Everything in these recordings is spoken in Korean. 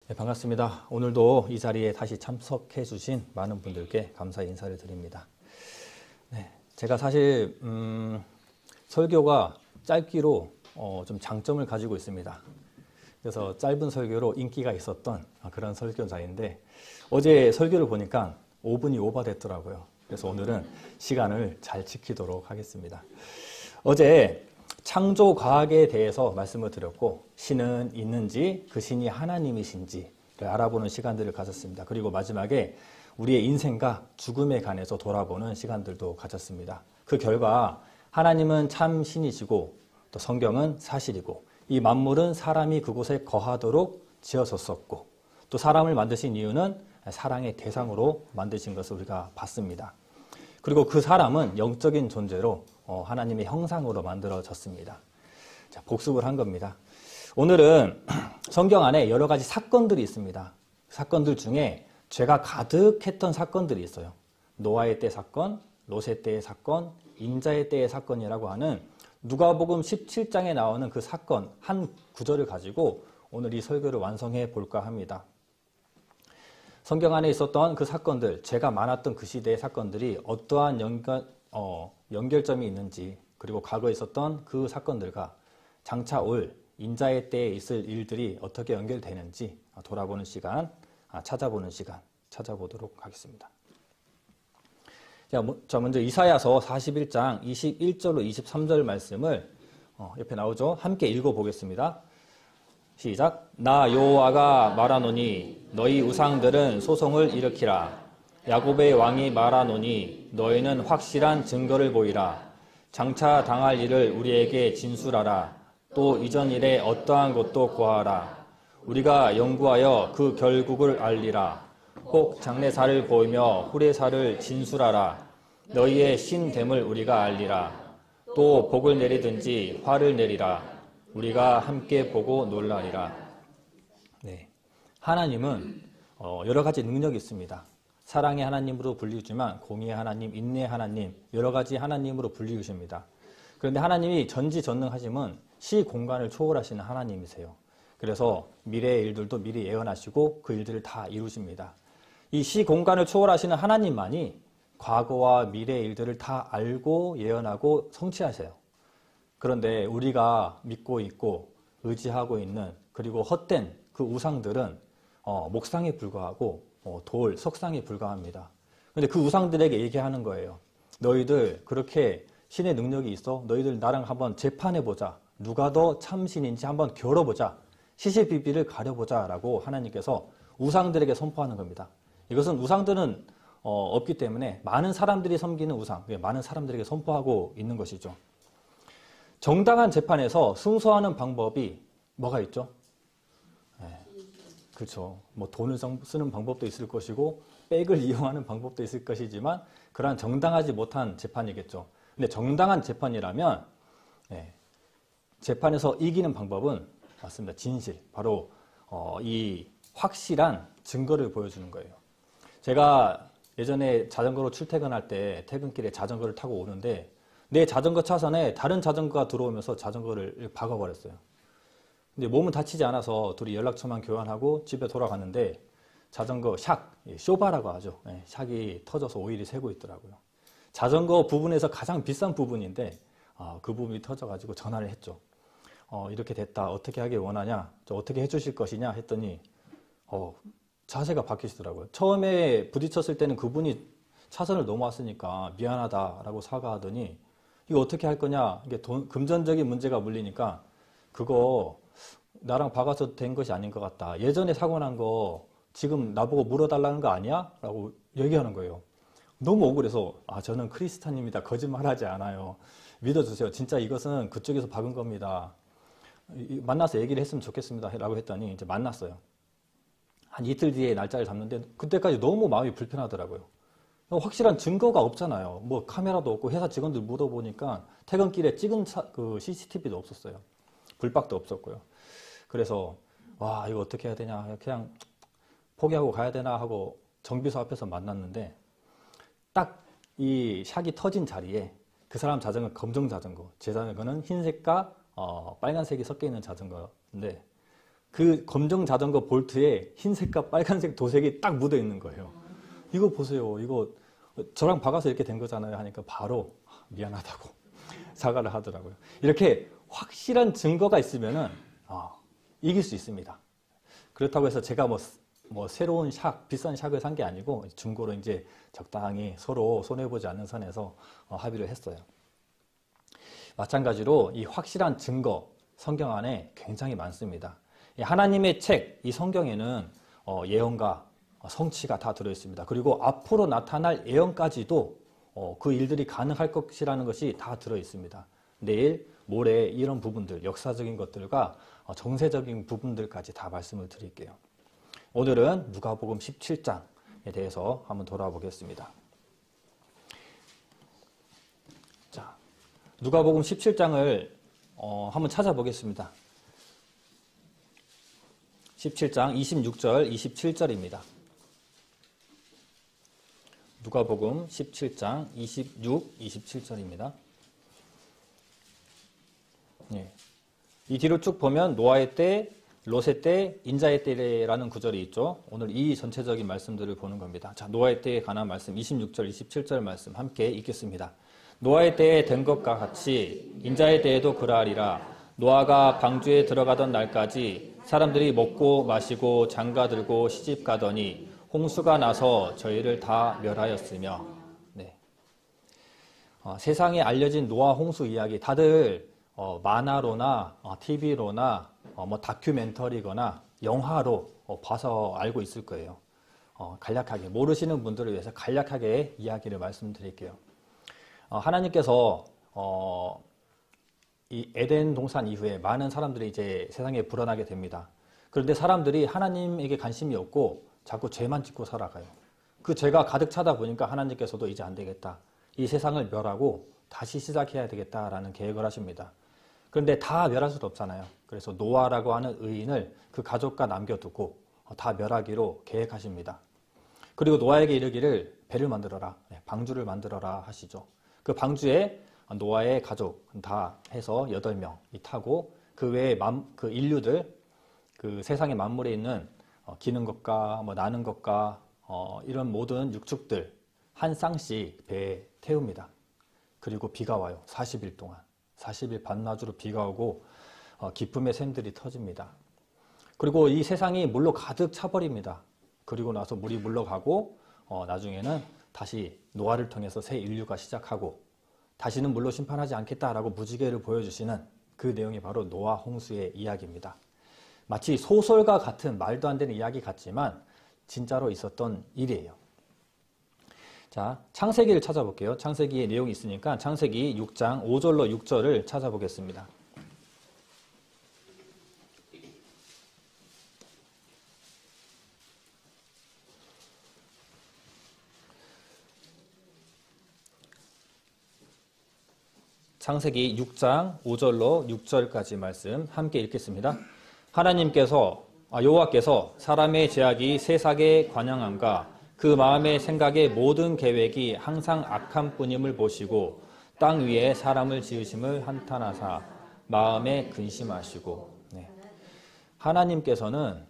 네, 반갑습니다. 오늘도 이 자리에 다시 참석해 주신 많은 분들께 감사 인사를 드립니다. 네, 제가 사실 설교가 짧기로 좀 장점을 가지고 있습니다. 그래서 짧은 설교로 인기가 있었던 그런 설교자인데 어제 설교를 보니까 5분이 오버됐더라고요. 그래서 오늘은 시간을 잘 지키도록 하겠습니다. 어제 창조 과학에 대해서 말씀을 드렸고 신은 있는지 그 신이 하나님이신지를 알아보는 시간들을 가졌습니다. 그리고 마지막에 우리의 인생과 죽음에 관해서 돌아보는 시간들도 가졌습니다. 그 결과 하나님은 참 신이시고 또 성경은 사실이고 이 만물은 사람이 그곳에 거하도록 지어졌었고 또 사람을 만드신 이유는 사랑의 대상으로 만드신 것을 우리가 봤습니다. 그리고 그 사람은 영적인 존재로 하나님의 형상으로 만들어졌습니다. 자, 복습을 한 겁니다. 오늘은 성경 안에 여러 가지 사건들이 있습니다. 사건들 중에 죄가 가득했던 사건들이 있어요. 노아의 때 사건, 롯의 때의 사건, 인자의 때의 사건이라고 하는 누가복음 17장에 나오는 그 사건 한 구절을 가지고 오늘 이 설교를 완성해 볼까 합니다. 성경 안에 있었던 그 사건들, 죄가 많았던 그 시대의 사건들이 어떠한 연결점이 있는지 그리고 과거에 있었던 그 사건들과 장차 올 인자의 때에 있을 일들이 어떻게 연결되는지 돌아보는 시간, 찾아보는 시간 찾아보도록 하겠습니다. 자, 먼저 이사야서 41장 21절로 23절 말씀을 옆에 나오죠. 함께 읽어보겠습니다. 시작. 나 여호와가 말하노니 너희 우상들은 소송을 일으키라. 야곱의 왕이 말하노니 너희는 확실한 증거를 보이라. 장차 당할 일을 우리에게 진술하라. 또 이전 일에 어떠한 것도 고하라. 우리가 연구하여 그 결국을 알리라. 혹 장래사를 보이며 후래사를 진술하라. 너희의 신됨을 우리가 알리라. 또 복을 내리든지 화를 내리라. 우리가 함께 보고 놀라리라. 네, 하나님은 여러 가지 능력이 있습니다. 사랑의 하나님으로 불리우지만 공의의 하나님, 인내의 하나님, 여러 가지 하나님으로 불리우십니다. 그런데 하나님이 전지전능하심은 시공간을 초월하시는 하나님이세요. 그래서 미래의 일들도 미리 예언하시고 그 일들을 다 이루십니다. 이 시공간을 초월하시는 하나님만이 과거와 미래의 일들을 다 알고 예언하고 성취하세요. 그런데 우리가 믿고 있고 의지하고 있는 그리고 헛된 그 우상들은 목상에 불과하고 돌, 석상에 불과합니다. 그런데 그 우상들에게 얘기하는 거예요. 너희들 그렇게 신의 능력이 있어? 너희들 나랑 한번 재판해보자. 누가 더 참신인지 한번 겨뤄보자. 시시비비를 가려보자 라고 하나님께서 우상들에게 선포하는 겁니다. 이것은 우상들은 없기 때문에 많은 사람들이 섬기는 우상, 많은 사람들에게 선포하고 있는 것이죠. 정당한 재판에서 승소하는 방법이 뭐가 있죠? 네, 그렇죠. 뭐 돈을 쓰는 방법도 있을 것이고 백을 이용하는 방법도 있을 것이지만 그러한 정당하지 못한 재판이겠죠. 근데 정당한 재판이라면 재판에서 이기는 방법은 맞습니다. 진실, 바로 이 확실한 증거를 보여주는 거예요. 제가 예전에 자전거로 출퇴근할 때 퇴근길에 자전거를 타고 오는데 내 자전거 차선에 다른 자전거가 들어오면서 자전거를 박아버렸어요. 근데 몸은 다치지 않아서 둘이 연락처만 교환하고 집에 돌아갔는데 자전거 샥, 쇼바라고 하죠. 샥이 터져서 오일이 새고 있더라고요. 자전거 부분에서 가장 비싼 부분인데 그 부분이 터져가지고 전화를 했죠. 이렇게 됐다. 어떻게 하길 원하냐? 저 어떻게 해주실 것이냐? 했더니 자세가 바뀌시더라고요. 처음에 부딪혔을 때는 그분이 차선을 넘어왔으니까 미안하다라고 사과하더니 이거 어떻게 할 거냐? 이게 금전적인 문제가 물리니까 그거 나랑 박아서 된 것이 아닌 것 같다. 예전에 사고 난 거 지금 나보고 물어달라는 거 아니야? 라고 얘기하는 거예요. 너무 억울해서 저는 크리스찬입니다. 거짓말하지 않아요. 믿어주세요. 진짜 이것은 그쪽에서 박은 겁니다. 만나서 얘기를 했으면 좋겠습니다. 라고 했더니 이제 만났어요. 한 이틀 뒤에 날짜를 잡는데 그때까지 너무 마음이 불편하더라고요. 확실한 증거가 없잖아요. 뭐 카메라도 없고 회사 직원들 물어보니까 퇴근길에 찍은 그 CCTV도 없었어요. 불박도 없었고요. 그래서 와 이거 어떻게 해야 되냐 그냥 포기하고 가야 되나 하고 정비소 앞에서 만났는데 딱 이 샥이 터진 자리에 그 사람 자전거 검정 자전거, 제 자전거는 흰색과 빨간색이 섞여 있는 자전거인데 그 검정 자전거 볼트에 흰색과 빨간색 도색이 딱 묻어 있는 거예요. 이거 보세요. 이거 저랑 박아서 이렇게 된 거잖아요 하니까 바로 미안하다고 사과를 하더라고요. 이렇게 확실한 증거가 있으면은 이길 수 있습니다. 그렇다고 해서 제가 뭐 새로운 비싼 샥을 산 게 아니고 중고로 이제 적당히 서로 손해보지 않는 선에서 합의를 했어요. 마찬가지로 이 확실한 증거, 성경 안에 굉장히 많습니다. 하나님의 책, 이 성경에는 예언과 성취가 다 들어있습니다. 그리고 앞으로 나타날 예언까지도 그 일들이 가능할 것이라는 것이 다 들어있습니다. 내일, 모레 이런 부분들, 역사적인 것들과 정세적인 부분들까지 다 말씀을 드릴게요. 오늘은 누가복음 17장에 대해서 한번 돌아보겠습니다. 자, 누가복음 17장을 한번 찾아보겠습니다. 17장 26절, 27절입니다. 누가복음 17장 26, 27절입니다. 예. 이 뒤로 쭉 보면 노아의 때, 롯의 때, 인자의 때라는 구절이 있죠. 오늘 이 전체적인 말씀들을 보는 겁니다. 자, 노아의 때에 관한 말씀 26절, 27절 말씀 함께 읽겠습니다. 노아의 때에 된 것과 같이 인자의 때에도 그러하리라. 노아가 방주에 들어가던 날까지 사람들이 먹고 마시고 장가들고 시집가더니 홍수가 나서 저희를 다 멸하였으며. 네. 세상에 알려진 노아 홍수 이야기 다들 만화로나 TV로나 뭐 다큐멘터리거나 영화로 봐서 알고 있을 거예요. 간략하게 모르시는 분들을 위해서 간략하게 이야기를 말씀드릴게요. 하나님께서 이 에덴 동산 이후에 많은 사람들이 이제 세상에 불어나게 됩니다. 그런데 사람들이 하나님에게 관심이 없고 자꾸 죄만 짓고 살아가요. 그 죄가 가득 차다 보니까 하나님께서도 이제 안 되겠다. 이 세상을 멸하고 다시 시작해야 되겠다라는 계획을 하십니다. 그런데 다 멸할 수도 없잖아요. 그래서 노아라고 하는 의인을 그 가족과 남겨두고 다 멸하기로 계획하십니다. 그리고 노아에게 이르기를 배를 만들어라, 방주를 만들어라 하시죠. 그 방주에 노아의 가족 다 해서 8명이 타고 그 외에 그 인류들, 그 세상의 만물에 있는 기는 것과 뭐 나는 것과 이런 모든 육축들 한 쌍씩 배에 태웁니다. 그리고 비가 와요. 40일 동안. 40일 반나주로 비가 오고 기쁨의 샘들이 터집니다. 그리고 이 세상이 물로 가득 차버립니다. 그리고 나서 물이 물러가고 나중에는 다시 노아를 통해서 새 인류가 시작하고 다시는 물로 심판하지 않겠다라고 무지개를 보여주시는 그 내용이 바로 노아 홍수의 이야기입니다. 마치 소설과 같은 말도 안 되는 이야기 같지만 진짜로 있었던 일이에요. 자, 창세기를 찾아볼게요. 창세기의 내용이 있으니까 창세기 6장 5절로 6절을 찾아보겠습니다. 창세기 6장 5절로 6절까지 말씀 함께 읽겠습니다. 하나님께서 여호와께서 사람의 죄악이 세상에 관영함과 그 마음의 생각의 모든 계획이 항상 악한 뿐임을 보시고 땅 위에 사람을 지으심을 한탄하사 마음에 근심하시고. 네. 하나님께서는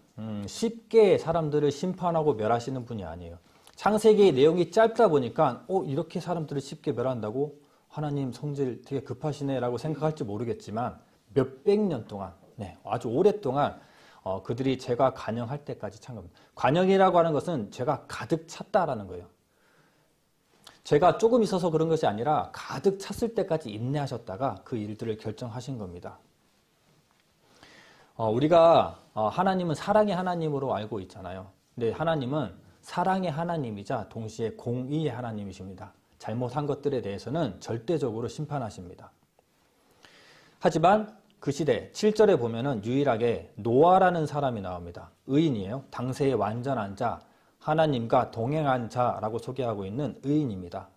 쉽게 사람들을 심판하고 멸하시는 분이 아니에요. 창세기의 내용이 짧다 보니까 이렇게 사람들을 쉽게 멸한다고? 하나님 성질 되게 급하시네 라고 생각할지 모르겠지만 몇백 년 동안, 아주 오랫동안 그들이 죄가 관영할 때까지 참 겁니다. 관영이라고 하는 것은 죄가 가득 찼다라는 거예요. 죄가 조금 있어서 그런 것이 아니라 가득 찼을 때까지 인내하셨다가 그 일들을 결정하신 겁니다. 우리가 하나님은 사랑의 하나님으로 알고 있잖아요. 근데 하나님은 사랑의 하나님이자 동시에 공의의 하나님이십니다. 잘못한 것들에 대해서는 절대적으로 심판하십니다. 하지만 그 시대 7절에 보면은 유일하게 노아라는 사람이 나옵니다. 의인이에요. 당세의 완전한 자, 하나님과 동행한 자라고 소개하고 있는 의인입니다.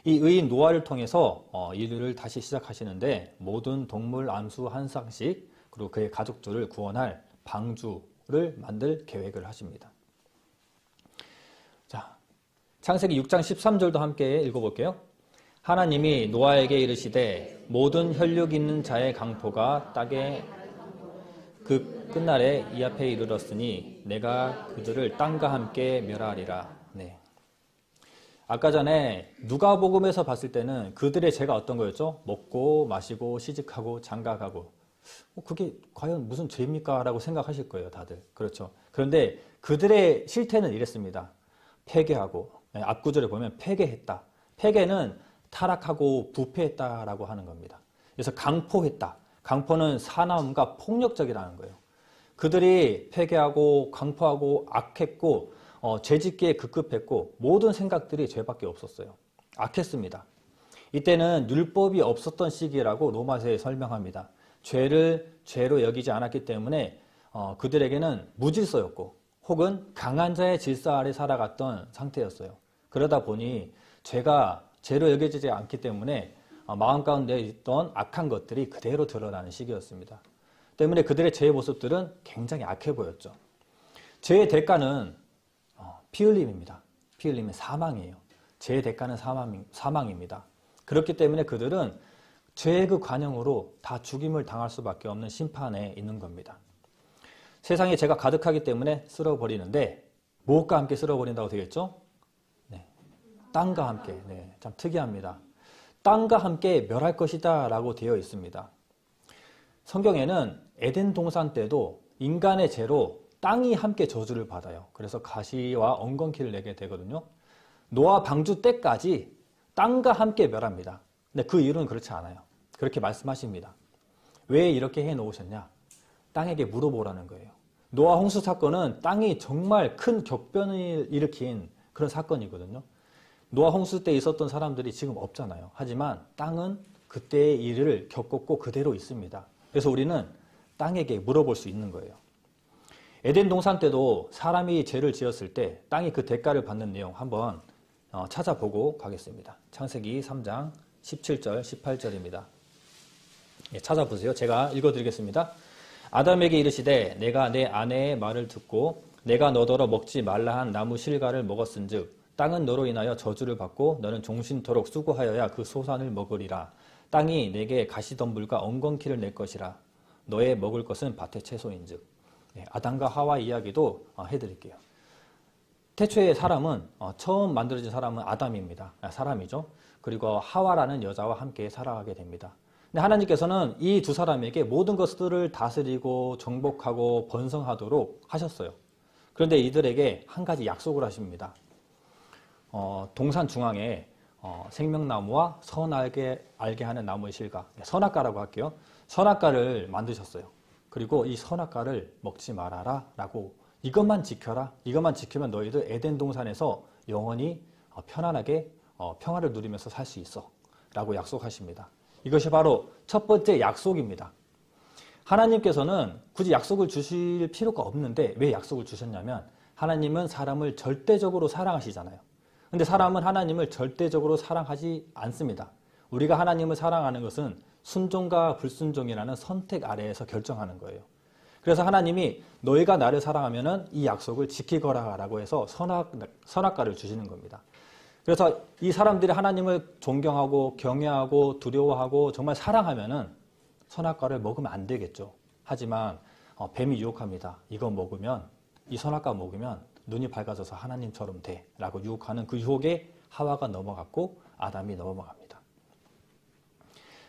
이 의인 노아를 통해서 인류를 다시 시작하시는데 모든 동물 암수 한 쌍씩 그리고 그의 가족들을 구원할 방주를 만들 계획을 하십니다. 자, 창세기 6장 13절도 함께 읽어볼게요. 하나님이 노아에게 이르시되 모든 혈육 있는 자의 강포가 땅에 그 끝날에 이 앞에 이르렀으니 내가 그들을 땅과 함께 멸하리라. 네. 아까 전에 누가복음에서 봤을 때는 그들의 죄가 어떤 거였죠? 먹고 마시고 시집하고 장가가고. 그게 과연 무슨 죄입니까? 라고 생각하실 거예요, 다들. 그렇죠. 그런데 그들의 실태는 이랬습니다. 폐괴하고, 앞구절에 보면 폐괴했다. 폐괴는 타락하고 부패했다라고 하는 겁니다. 그래서 강포했다. 강포는 사나움과 폭력적이라는 거예요. 그들이 폐괴하고 강포하고 악했고 죄짓기에 급급했고 모든 생각들이 죄밖에 없었어요. 악했습니다. 이때는 율법이 없었던 시기라고 로마서에 설명합니다. 죄를 죄로 여기지 않았기 때문에 그들에게는 무질서였고 혹은 강한 자의 질서 아래 살아갔던 상태였어요. 그러다 보니 죄가 죄로 여겨지지 않기 때문에 마음 가운데 있던 악한 것들이 그대로 드러나는 시기였습니다. 때문에 그들의 죄의 모습들은 굉장히 악해 보였죠. 죄의 대가는 피 흘림입니다. 피 흘림은 사망이에요. 죄의 대가는 사망입니다. 그렇기 때문에 그들은 죄의 그 관영으로 다 죽임을 당할 수밖에 없는 심판에 있는 겁니다. 세상에 죄가 가득하기 때문에 쓸어버리는데 무엇과 함께 쓸어버린다고 되겠죠? 네, 땅과 함께. 네, 참 특이합니다. 땅과 함께 멸할 것이다 라고 되어 있습니다. 성경에는 에덴 동산 때도 인간의 죄로 땅이 함께 저주를 받아요. 그래서 가시와 엉겅퀴를 내게 되거든요. 노아 방주 때까지 땅과 함께 멸합니다. 근데 그 이유는 그렇지 않아요. 그렇게 말씀하십니다. 왜 이렇게 해놓으셨냐? 땅에게 물어보라는 거예요. 노아 홍수 사건은 땅이 정말 큰 격변을 일으킨 그런 사건이거든요. 노아 홍수 때 있었던 사람들이 지금 없잖아요. 하지만 땅은 그때의 일을 겪었고 그대로 있습니다. 그래서 우리는 땅에게 물어볼 수 있는 거예요. 에덴 동산 때도 사람이 죄를 지었을 때 땅이 그 대가를 받는 내용 한번 찾아보고 가겠습니다. 창세기 3장 17절, 18절입니다. 예, 찾아보세요. 제가 읽어드리겠습니다. 아담에게 이르시되 내가 내 아내의 말을 듣고 내가 너더러 먹지 말라 한 나무 실과를 먹었은즉 땅은 너로 인하여 저주를 받고 너는 종신토록 수고하여야 그 소산을 먹으리라. 땅이 내게 가시덤불과 엉겅퀴를 낼 것이라. 너의 먹을 것은 밭의 채소인즉. 네, 아담과 하와 이야기도 해드릴게요. 태초에 사람은 처음 만들어진 사람은 아담입니다. 사람이죠. 그리고 하와라는 여자와 함께 살아가게 됩니다. 근데 하나님께서는 이 두 사람에게 모든 것들을 다스리고 정복하고 번성하도록 하셨어요. 그런데 이들에게 한 가지 약속을 하십니다. 동산 중앙에 생명나무와 선알게 알게 하는 나무의 실과, 선악과라고 할게요. 선악과를 만드셨어요. 그리고 이 선악과를 먹지 말아라 라고 이것만 지켜라. 이것만 지키면 너희들 에덴 동산에서 영원히 편안하게 평화를 누리면서 살 수 있어 라고 약속하십니다. 이것이 바로 첫 번째 약속입니다. 하나님께서는 굳이 약속을 주실 필요가 없는데 왜 약속을 주셨냐면 하나님은 사람을 절대적으로 사랑하시잖아요. 근데 사람은 하나님을 절대적으로 사랑하지 않습니다. 우리가 하나님을 사랑하는 것은 순종과 불순종이라는 선택 아래에서 결정하는 거예요. 그래서 하나님이 너희가 나를 사랑하면은 이 약속을 지키거라 라고 해서 선악과를 주시는 겁니다. 그래서 이 사람들이 하나님을 존경하고 경외하고 두려워하고 정말 사랑하면은 선악과를 먹으면 안 되겠죠. 하지만 뱀이 유혹합니다. 이거 먹으면, 이 선악과 먹으면 눈이 밝아져서 하나님처럼 돼 라고 유혹하는 그 유혹에 하와가 넘어갔고 아담이 넘어갑니다.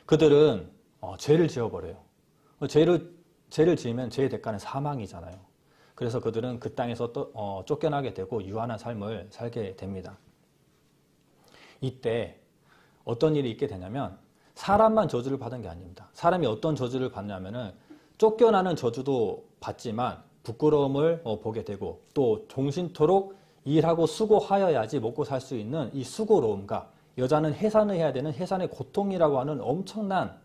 그들은 죄를 지어버려요. 죄를 지으면 죄의 대가는 사망이잖아요. 그래서 그들은 그 땅에서 쫓겨나게 되고 유한한 삶을 살게 됩니다. 이때 어떤 일이 있게 되냐면 사람만 저주를 받은 게 아닙니다. 사람이 어떤 저주를 받냐면은 쫓겨나는 저주도 받지만 부끄러움을 보게 되고 또 종신토록 일하고 수고하여야지 먹고 살 수 있는 이 수고로움과 여자는 해산을 해야 되는 해산의 고통이라고 하는 엄청난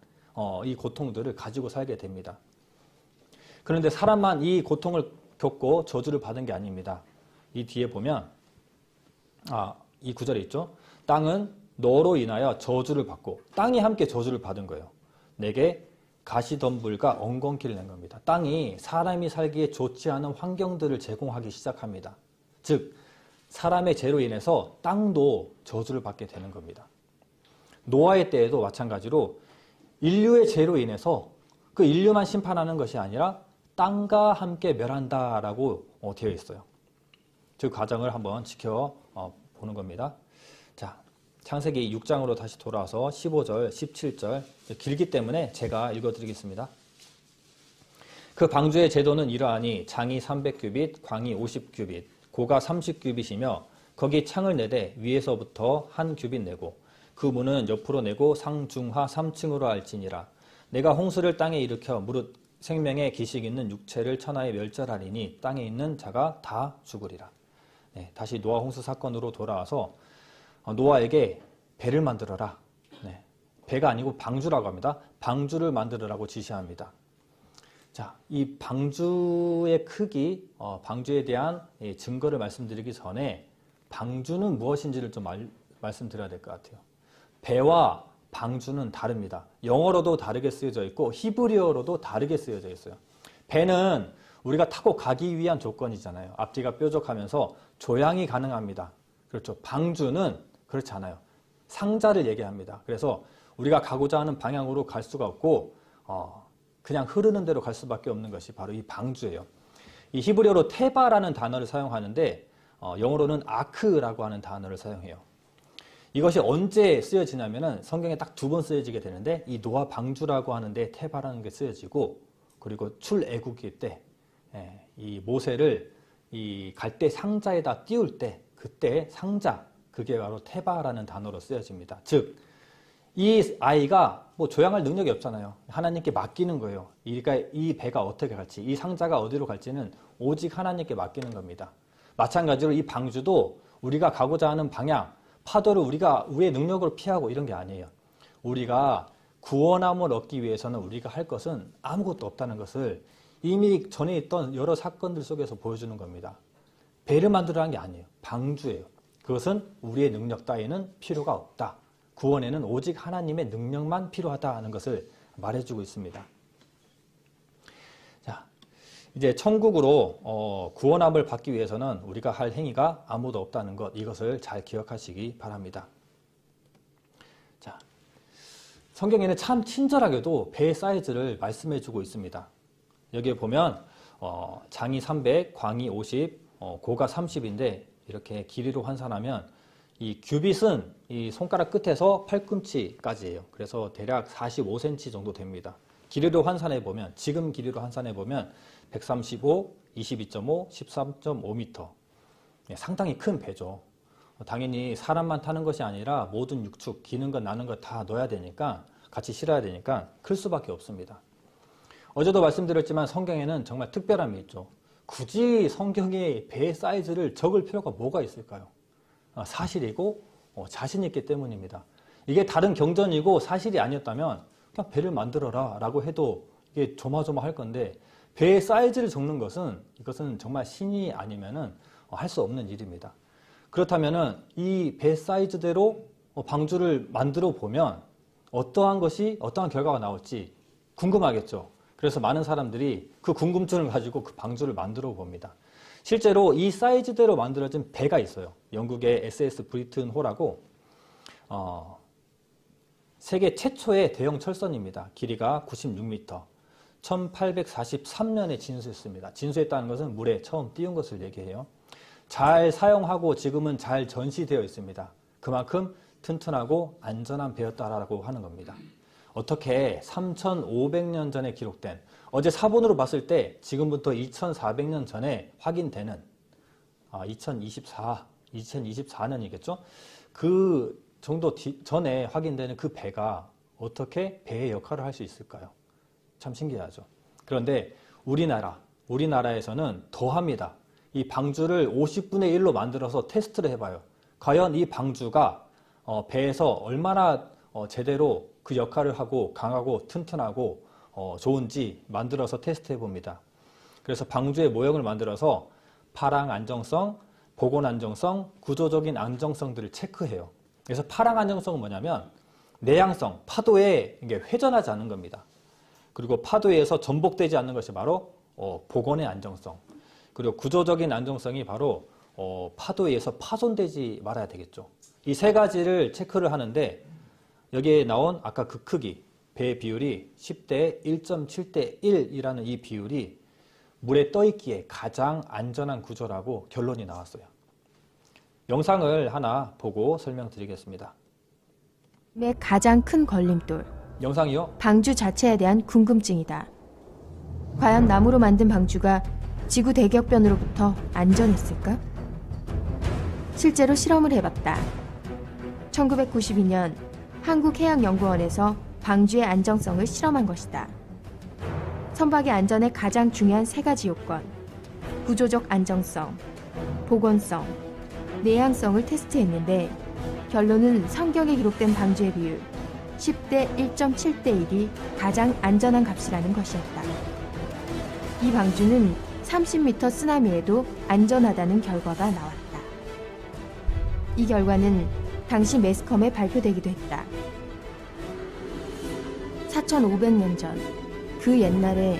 이 고통들을 가지고 살게 됩니다. 그런데 사람만 이 고통을 겪고 저주를 받은 게 아닙니다. 이 뒤에 보면 이 구절에 있죠. 땅은 너로 인하여 저주를 받고 땅이 함께 저주를 받은 거예요. 내게 가시덤불과 엉겅퀴를 낸 겁니다. 땅이 사람이 살기에 좋지 않은 환경들을 제공하기 시작합니다. 즉 사람의 죄로 인해서 땅도 저주를 받게 되는 겁니다. 노아의 때에도 마찬가지로 인류의 죄로 인해서 그 인류만 심판하는 것이 아니라 땅과 함께 멸한다라고 되어 있어요. 그 과정을 한번 지켜보는 겁니다. 자, 창세기 6장으로 다시 돌아와서 15절, 17절 길기 때문에 제가 읽어드리겠습니다. 그 방주의 제도는 이러하니 장이 300규빗, 광이 50규빗, 고가 30규빗이며 거기 창을 내되 위에서부터 한 규빗 내고 그 문은 옆으로 내고 상중하 3층으로 할지니라. 내가 홍수를 땅에 일으켜 무릇 생명의 기식 있는 육체를 천하에 멸절하리니 땅에 있는 자가 다 죽으리라. 네, 다시 노아 홍수 사건으로 돌아와서 노아에게 배를 만들어라. 네, 배가 아니고 방주라고 합니다. 방주를 만들으라고 지시합니다. 자, 이 방주의 크기, 방주에 대한 증거를 말씀드리기 전에 방주는 무엇인지를 좀 말씀드려야 될 것 같아요. 배와 방주는 다릅니다. 영어로도 다르게 쓰여져 있고 히브리어로도 다르게 쓰여져 있어요. 배는 우리가 타고 가기 위한 조건이잖아요. 앞뒤가 뾰족하면서 조향이 가능합니다. 그렇죠. 방주는 그렇지 않아요. 상자를 얘기합니다. 그래서 우리가 가고자 하는 방향으로 갈 수가 없고 그냥 흐르는 대로 갈 수밖에 없는 것이 바로 이 방주예요. 이 히브리어로 테바라는 단어를 사용하는데 영어로는 아크라고 하는 단어를 사용해요. 이것이 언제 쓰여지냐면은 성경에 딱 2번 쓰여지게 되는데 이 노아 방주라고 하는데 테바라는 게 쓰여지고 그리고 출애굽기 때 이 모세를 이 갈대 상자에다 띄울 때 그때 상자 그게 바로 테바라는 단어로 쓰여집니다. 즉 이 아이가 뭐 조향할 능력이 없잖아요. 하나님께 맡기는 거예요. 그러니까 이 배가 어떻게 갈지 이 상자가 어디로 갈지는 오직 하나님께 맡기는 겁니다. 마찬가지로 이 방주도 우리가 가고자 하는 방향 파도를 우리가 우리의 능력으로 피하고 이런 게 아니에요. 우리가 구원함을 얻기 위해서는 우리가 할 것은 아무것도 없다는 것을 이미 전에 있던 여러 사건들 속에서 보여주는 겁니다. 배를 만들어라는 게 아니에요. 방주예요. 그것은 우리의 능력 따위는 필요가 없다. 구원에는 오직 하나님의 능력만 필요하다는 것을 말해주고 있습니다. 자, 이제 천국으로 구원함을 받기 위해서는 우리가 할 행위가 아무도 없다는 것, 이것을 잘 기억하시기 바랍니다. 자, 성경에는 참 친절하게도 배의 사이즈를 말씀해주고 있습니다. 여기에 보면 장이 300, 광이 50, 고가 30인데 이렇게 길이로 환산하면 이 규빗은 이 손가락 끝에서 팔꿈치까지예요. 그래서 대략 45cm 정도 됩니다. 길이로 환산해 보면 지금 길이로 환산해 보면 135, 22.5, 13.5m. 상당히 큰 배죠. 당연히 사람만 타는 것이 아니라 모든 육축, 기는 것 나는 것 다 넣어야 되니까 같이 실어야 되니까 클 수밖에 없습니다. 어제도 말씀드렸지만 성경에는 정말 특별함이 있죠. 굳이 성경에 배의 사이즈를 적을 필요가 뭐가 있을까요? 사실이고 자신 있기 때문입니다. 이게 다른 경전이고 사실이 아니었다면 그냥 배를 만들어라 라고 해도 이게 조마조마할 건데 배의 사이즈를 적는 것은 이것은 정말 신이 아니면은 할 수 없는 일입니다. 그렇다면은 이 배 사이즈대로 방주를 만들어 보면 어떠한 결과가 나올지 궁금하겠죠. 그래서 많은 사람들이 그 궁금증을 가지고 그 방주를 만들어 봅니다. 실제로 이 사이즈대로 만들어진 배가 있어요. 영국의 SS 브리튼호라고 세계 최초의 대형 철선입니다. 길이가 96m, 1843년에 진수했습니다. 진수했다는 것은 물에 처음 띄운 것을 얘기해요. 잘 사용하고 지금은 잘 전시되어 있습니다. 그만큼 튼튼하고 안전한 배였다라고 하는 겁니다. 어떻게 3,500년 전에 기록된 어제 사본으로 봤을 때 지금부터 2,400년 전에 확인되는 2024년이겠죠? 그 정도 전에 확인되는 그 배가 어떻게 배의 역할을 할 수 있을까요? 참 신기하죠. 그런데 우리나라에서는 더합니다. 이 방주를 50분의 1로 만들어서 테스트를 해봐요. 과연 이 방주가 배에서 얼마나 제대로 그 역할을 하고 강하고 튼튼하고 좋은지 만들어서 테스트해 봅니다. 그래서 방주의 모형을 만들어서 파랑 안정성, 복원 안정성, 구조적인 안정성들을 체크해요. 그래서 파랑 안정성은 뭐냐면 내향성, 파도에 이게 회전하지 않는 겁니다. 그리고 파도에서 전복되지 않는 것이 바로 복원의 안정성. 그리고 구조적인 안정성이 바로 파도에 의해서 파손되지 말아야 되겠죠. 이 세 가지를 체크를 하는데 여기에 나온 아까 그 크기, 배의 비율이 10대 1.7대 1이라는 이 비율이 물에 떠있기에 가장 안전한 구조라고 결론이 나왔어요. 영상을 하나 보고 설명드리겠습니다. 가장 큰 걸림돌. 영상이요? 방주 자체에 대한 궁금증이다. 과연 나무로 만든 방주가 지구 대격변으로부터 안전했을까? 실제로 실험을 해봤다. 1992년 한국해양연구원에서 방주의 안정성을 실험한 것이다. 선박의 안전에 가장 중요한 3가지 요건, 구조적 안정성, 복원성, 내향성을 테스트했는데 결론은 성경에 기록된 방주의 비율 10대 1.7대 1이 가장 안전한 값이라는 것이었다. 이 방주는 30m 쓰나미에도 안전하다는 결과가 나왔다. 이 결과는 당시 매스컴에 발표되기도 했다. 4,500년 전, 그 옛날에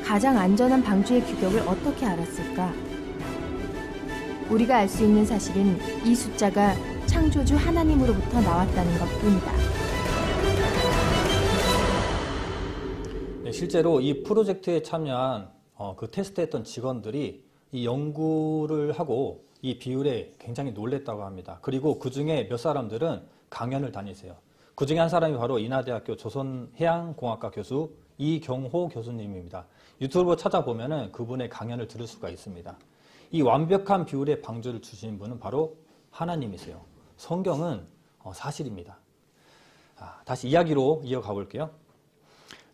가장 안전한 방주의 규격을 어떻게 알았을까? 우리가 알 수 있는 사실은 이 숫자가 창조주 하나님으로부터 나왔다는 것뿐이다. 네, 실제로 이 프로젝트에 참여한 그 테스트했던 직원들이 이 연구를 하고 이 비율에 굉장히 놀랬다고 합니다. 그리고 그 중에 몇 사람들은 강연을 다니세요. 그 중에 한 사람이 바로 인하대학교 조선해양공학과 교수 이경호 교수님입니다. 유튜브로 찾아보면 그분의 강연을 들을 수가 있습니다. 이 완벽한 비율의 방주를 주신 분은 바로 하나님이세요. 성경은 사실입니다. 다시 이야기로 이어가 볼게요.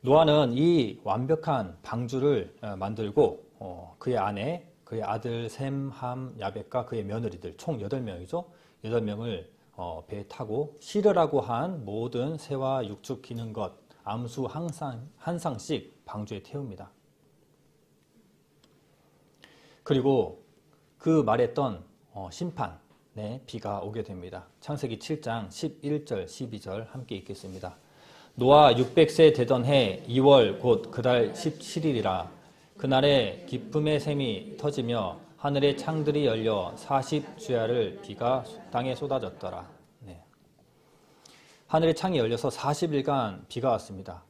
노아는 이 완벽한 방주를 만들고 그의 아내, 그의 아들 셈, 함, 야벳과 그의 며느리들 총 8명이죠. 8명을 배에 타고 시르라고 한 모든 새와 육축 기는 것 암수 한 상씩 방주에 태웁니다. 그리고 그 말했던 심판의 비가 오게 됩니다. 창세기 7장 11절 12절 함께 읽겠습니다. 노아 600세 되던 해 2월 곧 그달 17일이라 그날에 기쁨의 샘이 터지며 하늘의 창들이 열려 40주야를 비가 땅에 쏟아졌더라. 네. 하늘의 창이 열려서 40일간 비가 왔습니다.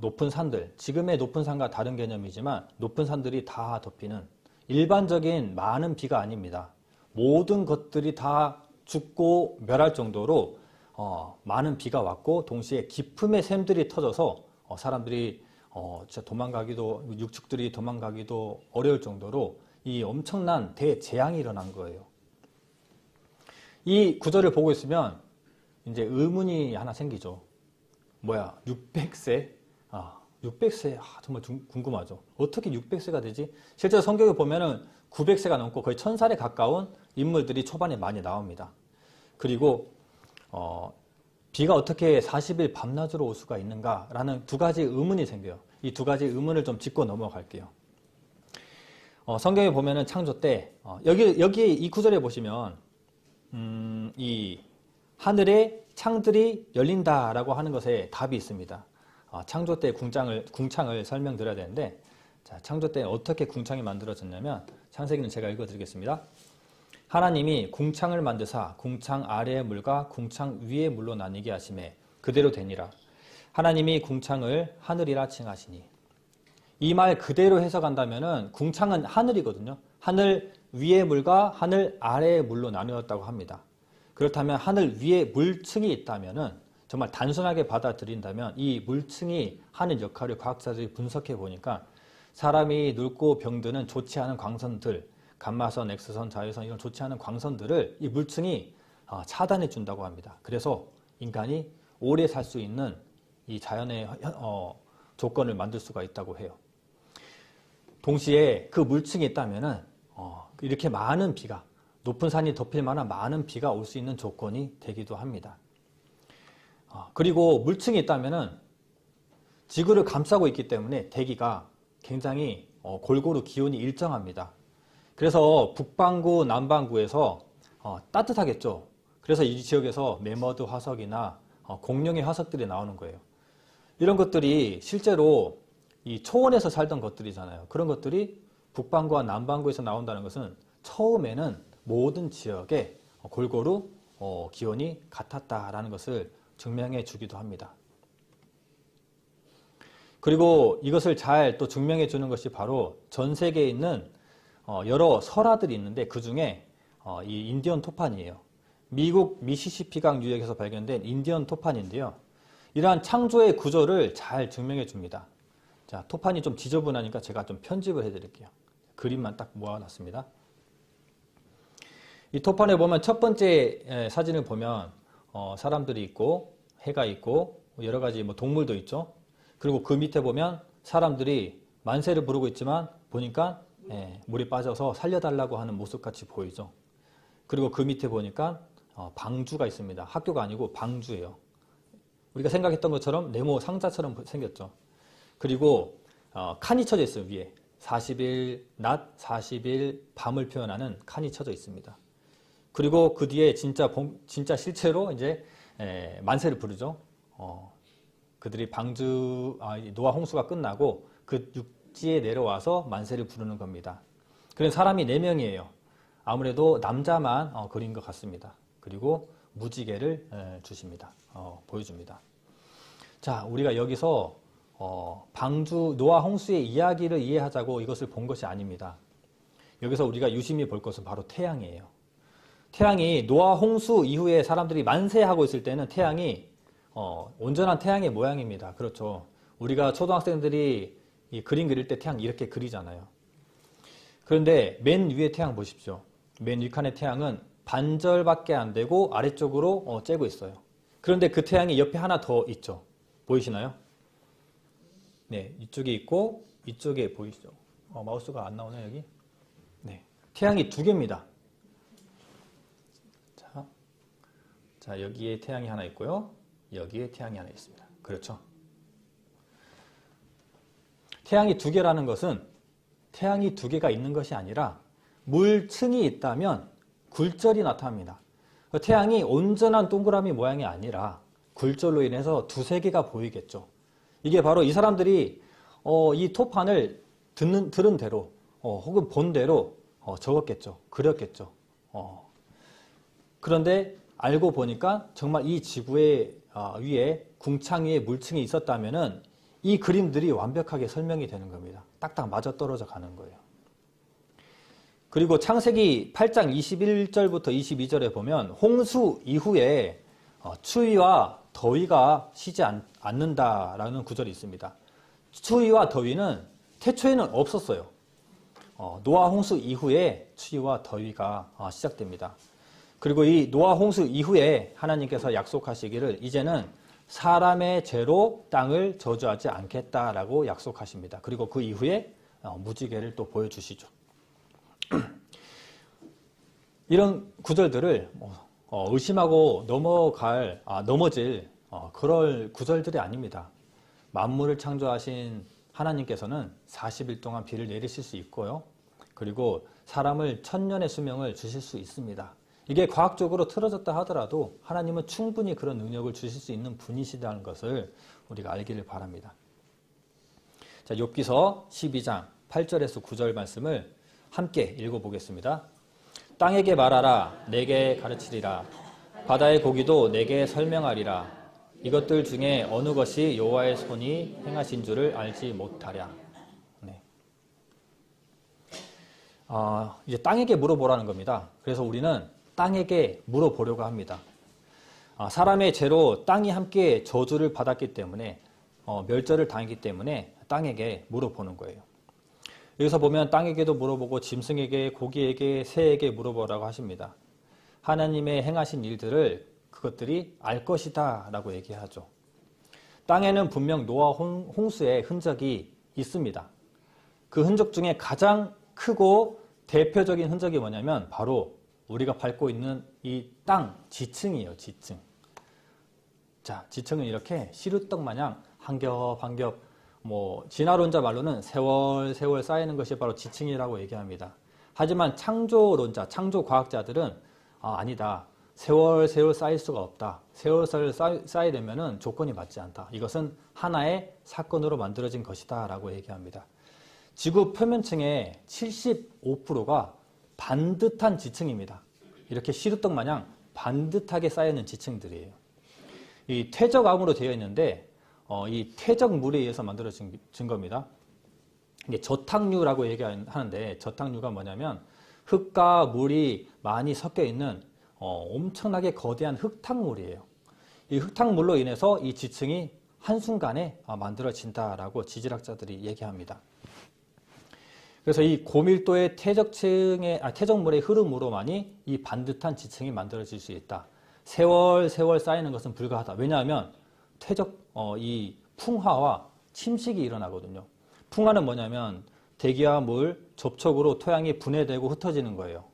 높은 산들, 지금의 높은 산과 다른 개념이지만 높은 산들이 다 덮이는 일반적인 많은 비가 아닙니다. 모든 것들이 다 죽고 멸할 정도로 많은 비가 왔고 동시에 기품의 샘들이 터져서 사람들이 진짜 도망가기도 육축들이 도망가기도 어려울 정도로 이 엄청난 대재앙이 일어난 거예요. 이 구절을 보고 있으면 이제 의문이 하나 생기죠. 뭐야 600세? 600세 정말 궁금하죠. 어떻게 600세가 되지? 실제로 성경에 보면은 900세가 넘고 거의 1000살에 가까운 인물들이 초반에 많이 나옵니다. 그리고 비가 어떻게 40일 밤낮으로 올 수가 있는가라는 2가지 의문이 생겨요. 이 2가지 의문을 좀 짚고 넘어갈게요. 성경에 보면은 창조 때 여기 이 구절에 보시면 이 하늘의 창들이 열린다라고 하는 것에 답이 있습니다. 창조 때 궁창을 설명드려야 되는데 자, 창조 때 어떻게 궁창이 만들어졌냐면 창세기는 제가 읽어드리겠습니다. 하나님이 궁창을 만드사 궁창 아래의 물과 궁창 위의 물로 나뉘게 하시매 그대로 되니라. 하나님이 궁창을 하늘이라 칭하시니. 이 말 그대로 해석한다면은 궁창은 하늘이거든요. 하늘 위의 물과 하늘 아래의 물로 나누었다고 합니다. 그렇다면 하늘 위에 물층이 있다면은 정말 단순하게 받아들인다면 이 물층이 하는 역할을 과학자들이 분석해 보니까 사람이 늙고 병드는 좋지 않은 광선들, 감마선, 엑스선, 자외선 이런 좋지 않은 광선들을 이 물층이 차단해 준다고 합니다. 그래서 인간이 오래 살 수 있는 이 자연의 조건을 만들 수가 있다고 해요. 동시에 그 물층이 있다면은 이렇게 많은 비가 높은 산이 덮일 만한 많은 비가 올 수 있는 조건이 되기도 합니다. 그리고 물층이 있다면은 지구를 감싸고 있기 때문에 대기가 굉장히 골고루 기온이 일정합니다. 그래서 북반구, 남반구에서 따뜻하겠죠. 그래서 이 지역에서 매머드 화석이나 공룡의 화석들이 나오는 거예요. 이런 것들이 실제로 이 초원에서 살던 것들이잖아요. 그런 것들이 북반구와 남반구에서 나온다는 것은 처음에는 모든 지역에 골고루 기온이 같았다라는 것을 증명해 주기도 합니다. 그리고 이것을 잘 또 증명해 주는 것이 바로 전 세계에 있는 여러 설화들이 있는데 그 중에 이 인디언 토판이에요. 미국 미시시피강 유역에서 발견된 인디언 토판인데요. 이러한 창조의 구조를 잘 증명해 줍니다. 자, 토판이 좀 지저분하니까 제가 좀 편집을 해드릴게요. 그림만 딱 모아놨습니다. 이 토판에 보면 첫 번째 사진을 보면 사람들이 있고 해가 있고 여러 가지 뭐 동물도 있죠. 그리고 그 밑에 보면 사람들이 만세를 부르고 있지만 보니까 물에 빠져서 살려달라고 하는 모습같이 보이죠. 그리고 그 밑에 보니까 방주가 있습니다. 학교가 아니고 방주예요. 우리가 생각했던 것처럼 네모 상자처럼 생겼죠. 그리고 칸이 쳐져 있어요. 위에 40일 낮, 40일 밤을 표현하는 칸이 쳐져 있습니다. 그리고 그 뒤에 진짜 실제로 이제 만세를 부르죠. 그들이 노아 홍수가 끝나고 그 육지에 내려와서 만세를 부르는 겁니다. 그래서 사람이 4명이에요. 아무래도 남자만 그린 것 같습니다. 그리고 무지개를 주십니다. 보여줍니다. 자, 우리가 여기서 노아 홍수의 이야기를 이해하자고 이것을 본 것이 아닙니다. 여기서 우리가 유심히 볼 것은 바로 태양이에요. 태양이 노아 홍수 이후에 사람들이 만세하고 있을 때는 태양이 온전한 태양의 모양입니다. 그렇죠. 우리가 초등학생들이 이 그림 그릴 때 태양 이렇게 그리잖아요. 그런데 맨 위에 태양 보십시오. 맨 윗칸의 태양은 반절밖에 안 되고 아래쪽으로 째고 있어요. 그런데 그 태양이 옆에 하나 더 있죠. 보이시나요? 네, 이쪽에 있고 이쪽에 보이시죠? 마우스가 안 나오네요, 여기. 네, 태양이 2개입니다. 자, 여기에 태양이 하나 있고요. 여기에 태양이 하나 있습니다. 그렇죠? 태양이 2개라는 것은 태양이 2개가 있는 것이 아니라 물층이 있다면 굴절이 나타납니다. 태양이 온전한 동그라미 모양이 아니라 굴절로 인해서 2-3개가 보이겠죠. 이게 바로 이 사람들이 이 토판을 들은 대로 혹은 본 대로 적었겠죠. 그렸겠죠. 그런데 알고 보니까 정말 이 지구의 위에 궁창 위에 물층이 있었다면은 이 그림들이 완벽하게 설명이 되는 겁니다. 딱딱 맞아떨어져 가는 거예요. 그리고 창세기 8장 21절부터 22절에 보면 홍수 이후에 추위와 더위가 쉬지 않는다라는 구절이 있습니다. 추위와 더위는 태초에는 없었어요. 노아 홍수 이후에 추위와 더위가 시작됩니다. 그리고 이 노아 홍수 이후에 하나님께서 약속하시기를 이제는 사람의 죄로 땅을 저주하지 않겠다라고 약속하십니다. 그리고 그 이후에 무지개를 또 보여주시죠. 이런 구절들을 의심하고 넘어질 그럴 구절들이 아닙니다. 만물을 창조하신 하나님께서는 40일 동안 비를 내리실 수 있고요. 그리고 사람을 1000년의 수명을 주실 수 있습니다. 이게 과학적으로 틀어졌다 하더라도 하나님은 충분히 그런 능력을 주실 수 있는 분이시다는 것을 우리가 알기를 바랍니다. 자, 욥기서 12장 8절에서 9절 말씀을 함께 읽어보겠습니다. 땅에게 말하라, 내게 가르치리라. 바다의 고기도 내게 설명하리라. 이것들 중에 어느 것이 여호와의 손이 행하신 줄을 알지 못하랴. 네. 이제 땅에게 물어보라는 겁니다. 그래서 우리는 땅에게 물어보려고 합니다. 사람의 죄로 땅이 함께 저주를 받았기 때문에 멸절을 당했기 때문에 땅에게 물어보는 거예요. 여기서 보면 땅에게도 물어보고 짐승에게, 고기에게, 새에게 물어보라고 하십니다. 하나님의 행하신 일들을 그것들이 알 것이다 라고 얘기하죠. 땅에는 분명 노아 홍수의 흔적이 있습니다. 그 흔적 중에 가장 크고 대표적인 흔적이 뭐냐면 바로 우리가 밟고 있는 이 땅 지층이에요. 지층. 자, 지층은 이렇게 시루떡 마냥 한 겹 한 겹 진화론자 말로는 세월 쌓이는 것이 바로 지층이라고 얘기합니다. 하지만 창조론자, 창조과학자들은 아니다. 세월 쌓일 수가 없다. 세월 쌓이려면 조건이 맞지 않다. 이것은 하나의 사건으로 만들어진 것이다 라고 얘기합니다. 지구 표면층의 75%가 반듯한 지층입니다. 이렇게 시루떡 마냥 반듯하게 쌓여있는 지층들이에요. 이 퇴적암으로 되어 있는데 이 퇴적물에 의해서 만들어진 겁니다. 이게 저탁류라고 얘기하는데 저탁류가 뭐냐면 흙과 물이 많이 섞여 있는 엄청나게 거대한 흙탕물이에요. 이 흙탕물로 인해서 이 지층이 한순간에 만들어진다라고 지질학자들이 얘기합니다. 그래서 이 고밀도의 퇴적물의 흐름으로만이 이 반듯한 지층이 만들어질 수 있다. 세월 쌓이는 것은 불가하다. 왜냐하면 이 풍화와 침식이 일어나거든요. 풍화는 뭐냐면 대기와 물 접촉으로 토양이 분해되고 흩어지는 거예요.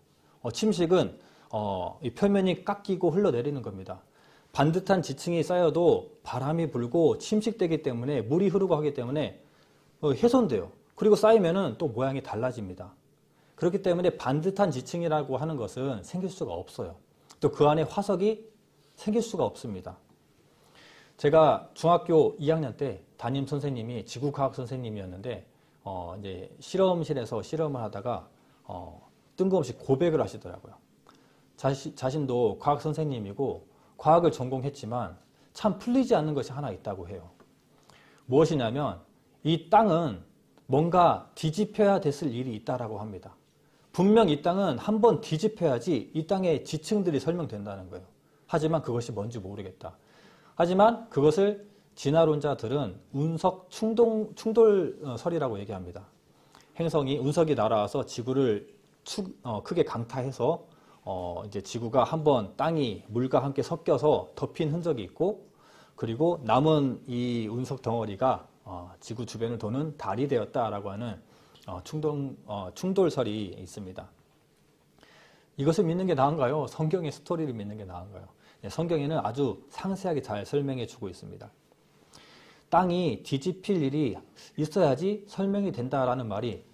침식은 이 표면이 깎이고 흘러내리는 겁니다. 반듯한 지층이 쌓여도 바람이 불고 침식되기 때문에 물이 흐르고 하기 때문에 훼손돼요. 그리고 쌓이면은 또 모양이 달라집니다. 그렇기 때문에 반듯한 지층이라고 하는 것은 생길 수가 없어요. 또 그 안에 화석이 생길 수가 없습니다. 제가 중학교 2학년 때 담임 선생님이 지구과학 선생님이었는데 이제 실험실에서 실험을 하다가 뜬금없이 고백을 하시더라고요. 자신도 과학 선생님이고 과학을 전공했지만 참 풀리지 않는 것이 하나 있다고 해요. 무엇이냐면 이 땅은 뭔가 뒤집혀야 됐을 일이 있다라고 합니다. 분명 이 땅은 한번 뒤집혀야지 이 땅의 지층들이 설명된다는 거예요. 하지만 그것이 뭔지 모르겠다. 하지만 그것을 진화론자들은 운석 충돌설이라고 얘기합니다. 운석이 날아와서 지구를 크게 강타해서 이제 지구가 한번 땅이 물과 함께 섞여서 덮인 흔적이 있고, 그리고 남은 이 운석 덩어리가 지구 주변을 도는 달이 되었다라고 하는 충돌설이 있습니다. 이것을 믿는 게 나은가요? 성경의 스토리를 믿는 게 나은가요? 성경에는 아주 상세하게 잘 설명해 주고 있습니다. 땅이 뒤집힐 일이 있어야지 설명이 된다라는 말이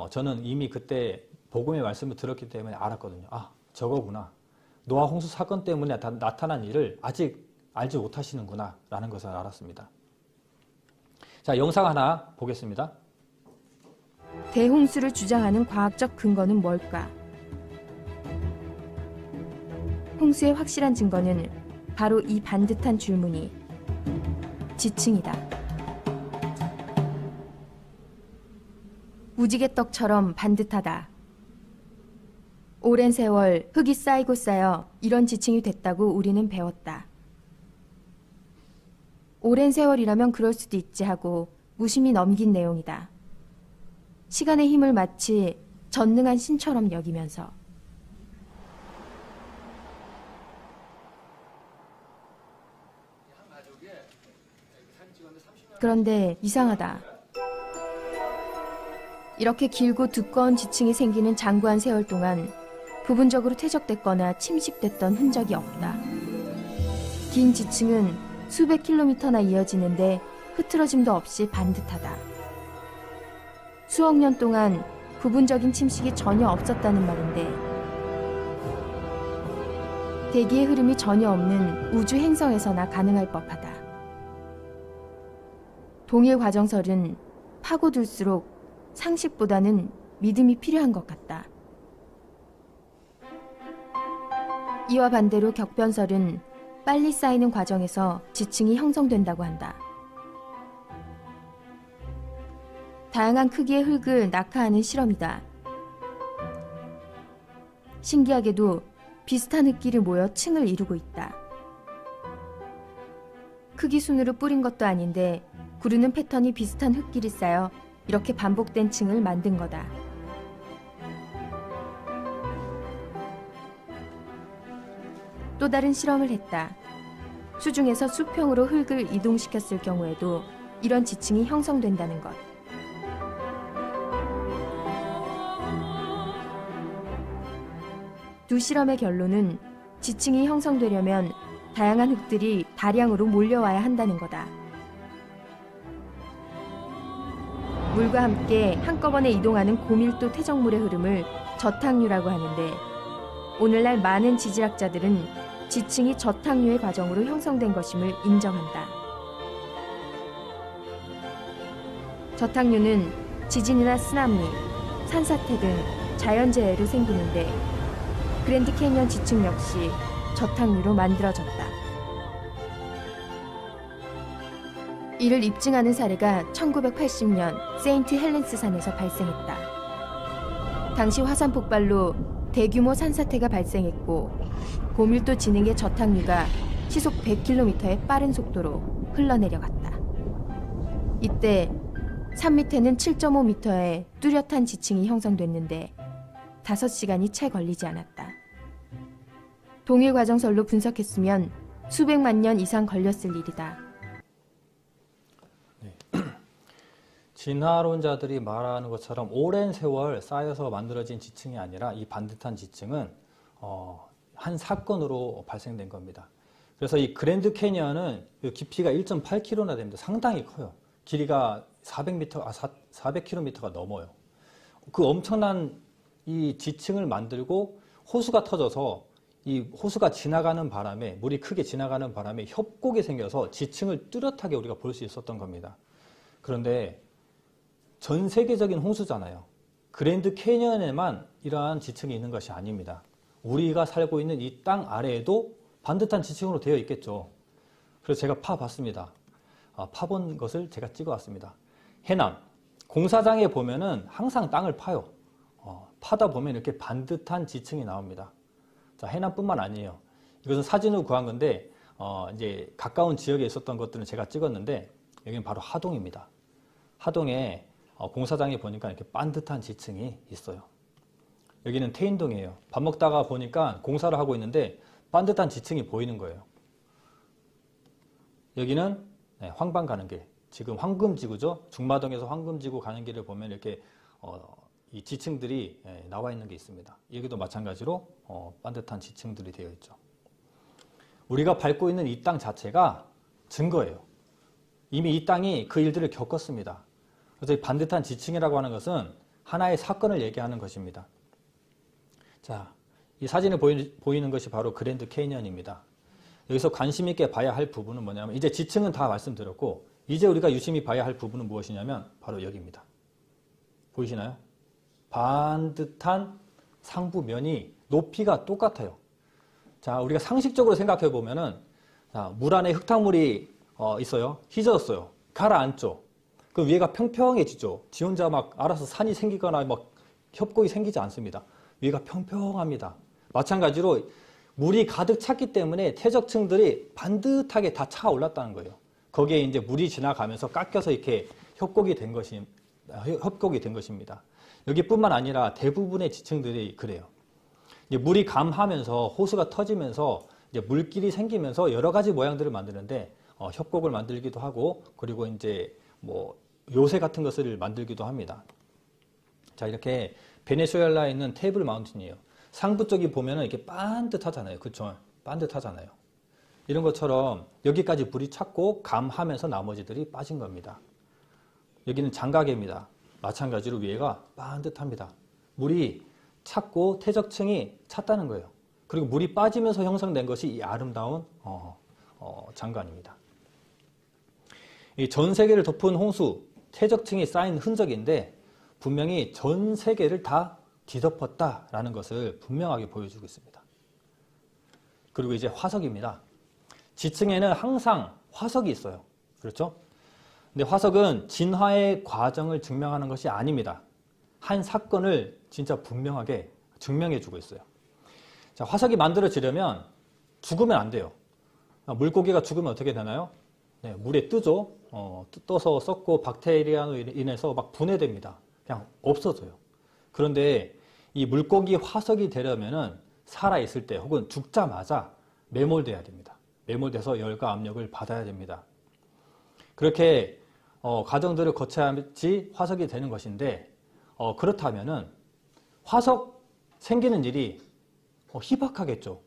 저는 이미 그때 복음의 말씀을 들었기 때문에 알았거든요. 아, 저거구나. 노아 홍수 사건 때문에 나타난 일을 아직 알지 못하시는구나 라는 것을 알았습니다. 자, 영상 하나 보겠습니다. 대홍수를 주장하는 과학적 근거는 뭘까? 홍수의 확실한 증거는 바로 이 반듯한 줄무늬, 지층이다. 무지개떡처럼 반듯하다. 오랜 세월 흙이 쌓이고 쌓여 이런 지층이 됐다고 우리는 배웠다. 오랜 세월이라면 그럴 수도 있지 하고 무심히 넘긴 내용이다. 시간의 힘을 마치 전능한 신처럼 여기면서. 그런데 이상하다. 이렇게 길고 두꺼운 지층이 생기는 장구한 세월 동안 부분적으로 퇴적됐거나 침식됐던 흔적이 없다. 긴 지층은 수백 킬로미터나 이어지는데 흐트러짐도 없이 반듯하다. 수억 년 동안 부분적인 침식이 전혀 없었다는 말인데, 대기의 흐름이 전혀 없는 우주 행성에서나 가능할 법하다. 동일 과정설은 파고들수록 상식보다는 믿음이 필요한 것 같다. 이와 반대로 격변설은 빨리 쌓이는 과정에서 지층이 형성된다고 한다. 다양한 크기의 흙을 낙하하는 실험이다. 신기하게도 비슷한 흙길이 모여 층을 이루고 있다. 크기 순으로 뿌린 것도 아닌데 구르는 패턴이 비슷한 흙길이 쌓여 이렇게 반복된 층을 만든 거다. 또 다른 실험을 했다. 수중에서 수평으로 흙을 이동시켰을 경우에도 이런 지층이 형성된다는 것. 두 실험의 결론은 지층이 형성되려면 다양한 흙들이 다량으로 몰려와야 한다는 거다. 물과 함께 한꺼번에 이동하는 고밀도 퇴적물의 흐름을 저탁류라고 하는데, 오늘날 많은 지질학자들은 지층이 저탁류의 과정으로 형성된 것임을 인정한다. 저탁류는 지진이나 쓰나미, 산사태 등 자연재해로 생기는데 그랜드 캐니언 지층 역시 저탁류로 만들어졌다. 이를 입증하는 사례가 1980년 세인트 헬렌스 산에서 발생했다. 당시 화산 폭발로 대규모 산사태가 발생했고 고밀도 지능의 저탕류가 시속 100km의 빠른 속도로 흘러내려갔다. 이때 산 밑에는 7.5m의 뚜렷한 지층이 형성됐는데 5시간이 채 걸리지 않았다. 동일 과정설로 분석했으면 수백만 년 이상 걸렸을 일이다. 진화론자들이 말하는 것처럼 오랜 세월 쌓여서 만들어진 지층이 아니라 이 반듯한 지층은 한 사건으로 발생된 겁니다. 그래서 이 그랜드 캐니언은 깊이가 1.8km나 됩니다. 상당히 커요. 길이가 400km가 넘어요. 그 엄청난 이 지층을 만들고 호수가 터져서 이 호수가 지나가는 바람에, 물이 크게 지나가는 바람에 협곡이 생겨서 지층을 뚜렷하게 우리가 볼 수 있었던 겁니다. 그런데 전 세계적인 홍수잖아요. 그랜드 캐니언에만 이러한 지층이 있는 것이 아닙니다. 우리가 살고 있는 이 땅 아래에도 반듯한 지층으로 되어 있겠죠. 그래서 제가 파봤습니다. 파본 것을 제가 찍어왔습니다. 해남 공사장에 보면은 항상 땅을 파요. 파다 보면 이렇게 반듯한 지층이 나옵니다. 자, 해남뿐만 아니에요. 이것은 사진으로 구한 건데 이제 가까운 지역에 있었던 것들은 제가 찍었는데 여기는 바로 하동입니다. 하동에 공사장에 보니까 이렇게 반듯한 지층이 있어요. 여기는 태인동이에요. 밥 먹다가 보니까 공사를 하고 있는데 반듯한 지층이 보이는 거예요. 여기는 황방 가는 길. 지금 황금지구죠. 중마동에서 황금지구 가는 길을 보면 이렇게 이 지층들이 나와 있는 게 있습니다. 여기도 마찬가지로 반듯한 지층들이 되어 있죠. 우리가 밟고 있는 이 땅 자체가 증거예요. 이미 이 땅이 그 일들을 겪었습니다. 그래서 이 반듯한 지층이라고 하는 것은 하나의 사건을 얘기하는 것입니다. 자, 이 사진에 보이는 것이 바로 그랜드 캐니언입니다. 여기서 관심 있게 봐야 할 부분은 뭐냐면 이제 지층은 다 말씀드렸고 이제 우리가 유심히 봐야 할 부분은 무엇이냐면 바로 여기입니다. 보이시나요? 반듯한 상부면이 높이가 똑같아요. 자, 우리가 상식적으로 생각해 보면은 물 안에 흙탕물이 있어요. 휘저었어요. 가라앉죠. 그 위에가 평평해지죠. 지 혼자 막 알아서 산이 생기거나 막 협곡이 생기지 않습니다. 위에가 평평합니다. 마찬가지로 물이 가득 찼기 때문에 퇴적층들이 반듯하게 다 차올랐다는 거예요. 거기에 이제 물이 지나가면서 깎여서 이렇게 협곡이 된 것입니다. 여기뿐만 아니라 대부분의 지층들이 그래요. 이제 물이 감하면서 호수가 터지면서 이제 물길이 생기면서 여러 가지 모양들을 만드는데 협곡을 만들기도 하고 그리고 이제 뭐 요새 같은 것을 만들기도 합니다. 자, 이렇게 베네수엘라에 있는 테이블 마운틴이에요. 상부 쪽이 보면은 이렇게 반듯하잖아요. 그쵸? 반듯하잖아요. 이런 것처럼 여기까지 물이 찼고 감하면서 나머지들이 빠진 겁니다. 여기는 장가계입니다. 마찬가지로 위에가 반듯합니다. 물이 찼고 퇴적층이 찼다는 거예요. 그리고 물이 빠지면서 형성된 것이 이 아름다운 장관입니다. 이 전 세계를 덮은 홍수, 퇴적층이 쌓인 흔적인데 분명히 전 세계를 다 뒤덮었다라는 것을 분명하게 보여주고 있습니다. 그리고 이제 화석입니다. 지층에는 항상 화석이 있어요. 그렇죠? 근데 화석은 진화의 과정을 증명하는 것이 아닙니다. 한 사건을 진짜 분명하게 증명해주고 있어요. 자, 화석이 만들어지려면 죽으면 안 돼요. 물고기가 죽으면 어떻게 되나요? 네, 물에 뜨죠. 떠서 썩고 박테리아로 인해서 막 분해됩니다. 그냥 없어져요. 그런데 이 물고기 화석이 되려면은 살아있을 때 혹은 죽자마자 매몰돼야 됩니다. 매몰돼서 열과 압력을 받아야 됩니다. 그렇게 과정들을 거쳐야지 화석이 되는 것인데 그렇다면은 화석 생기는 일이 희박하겠죠.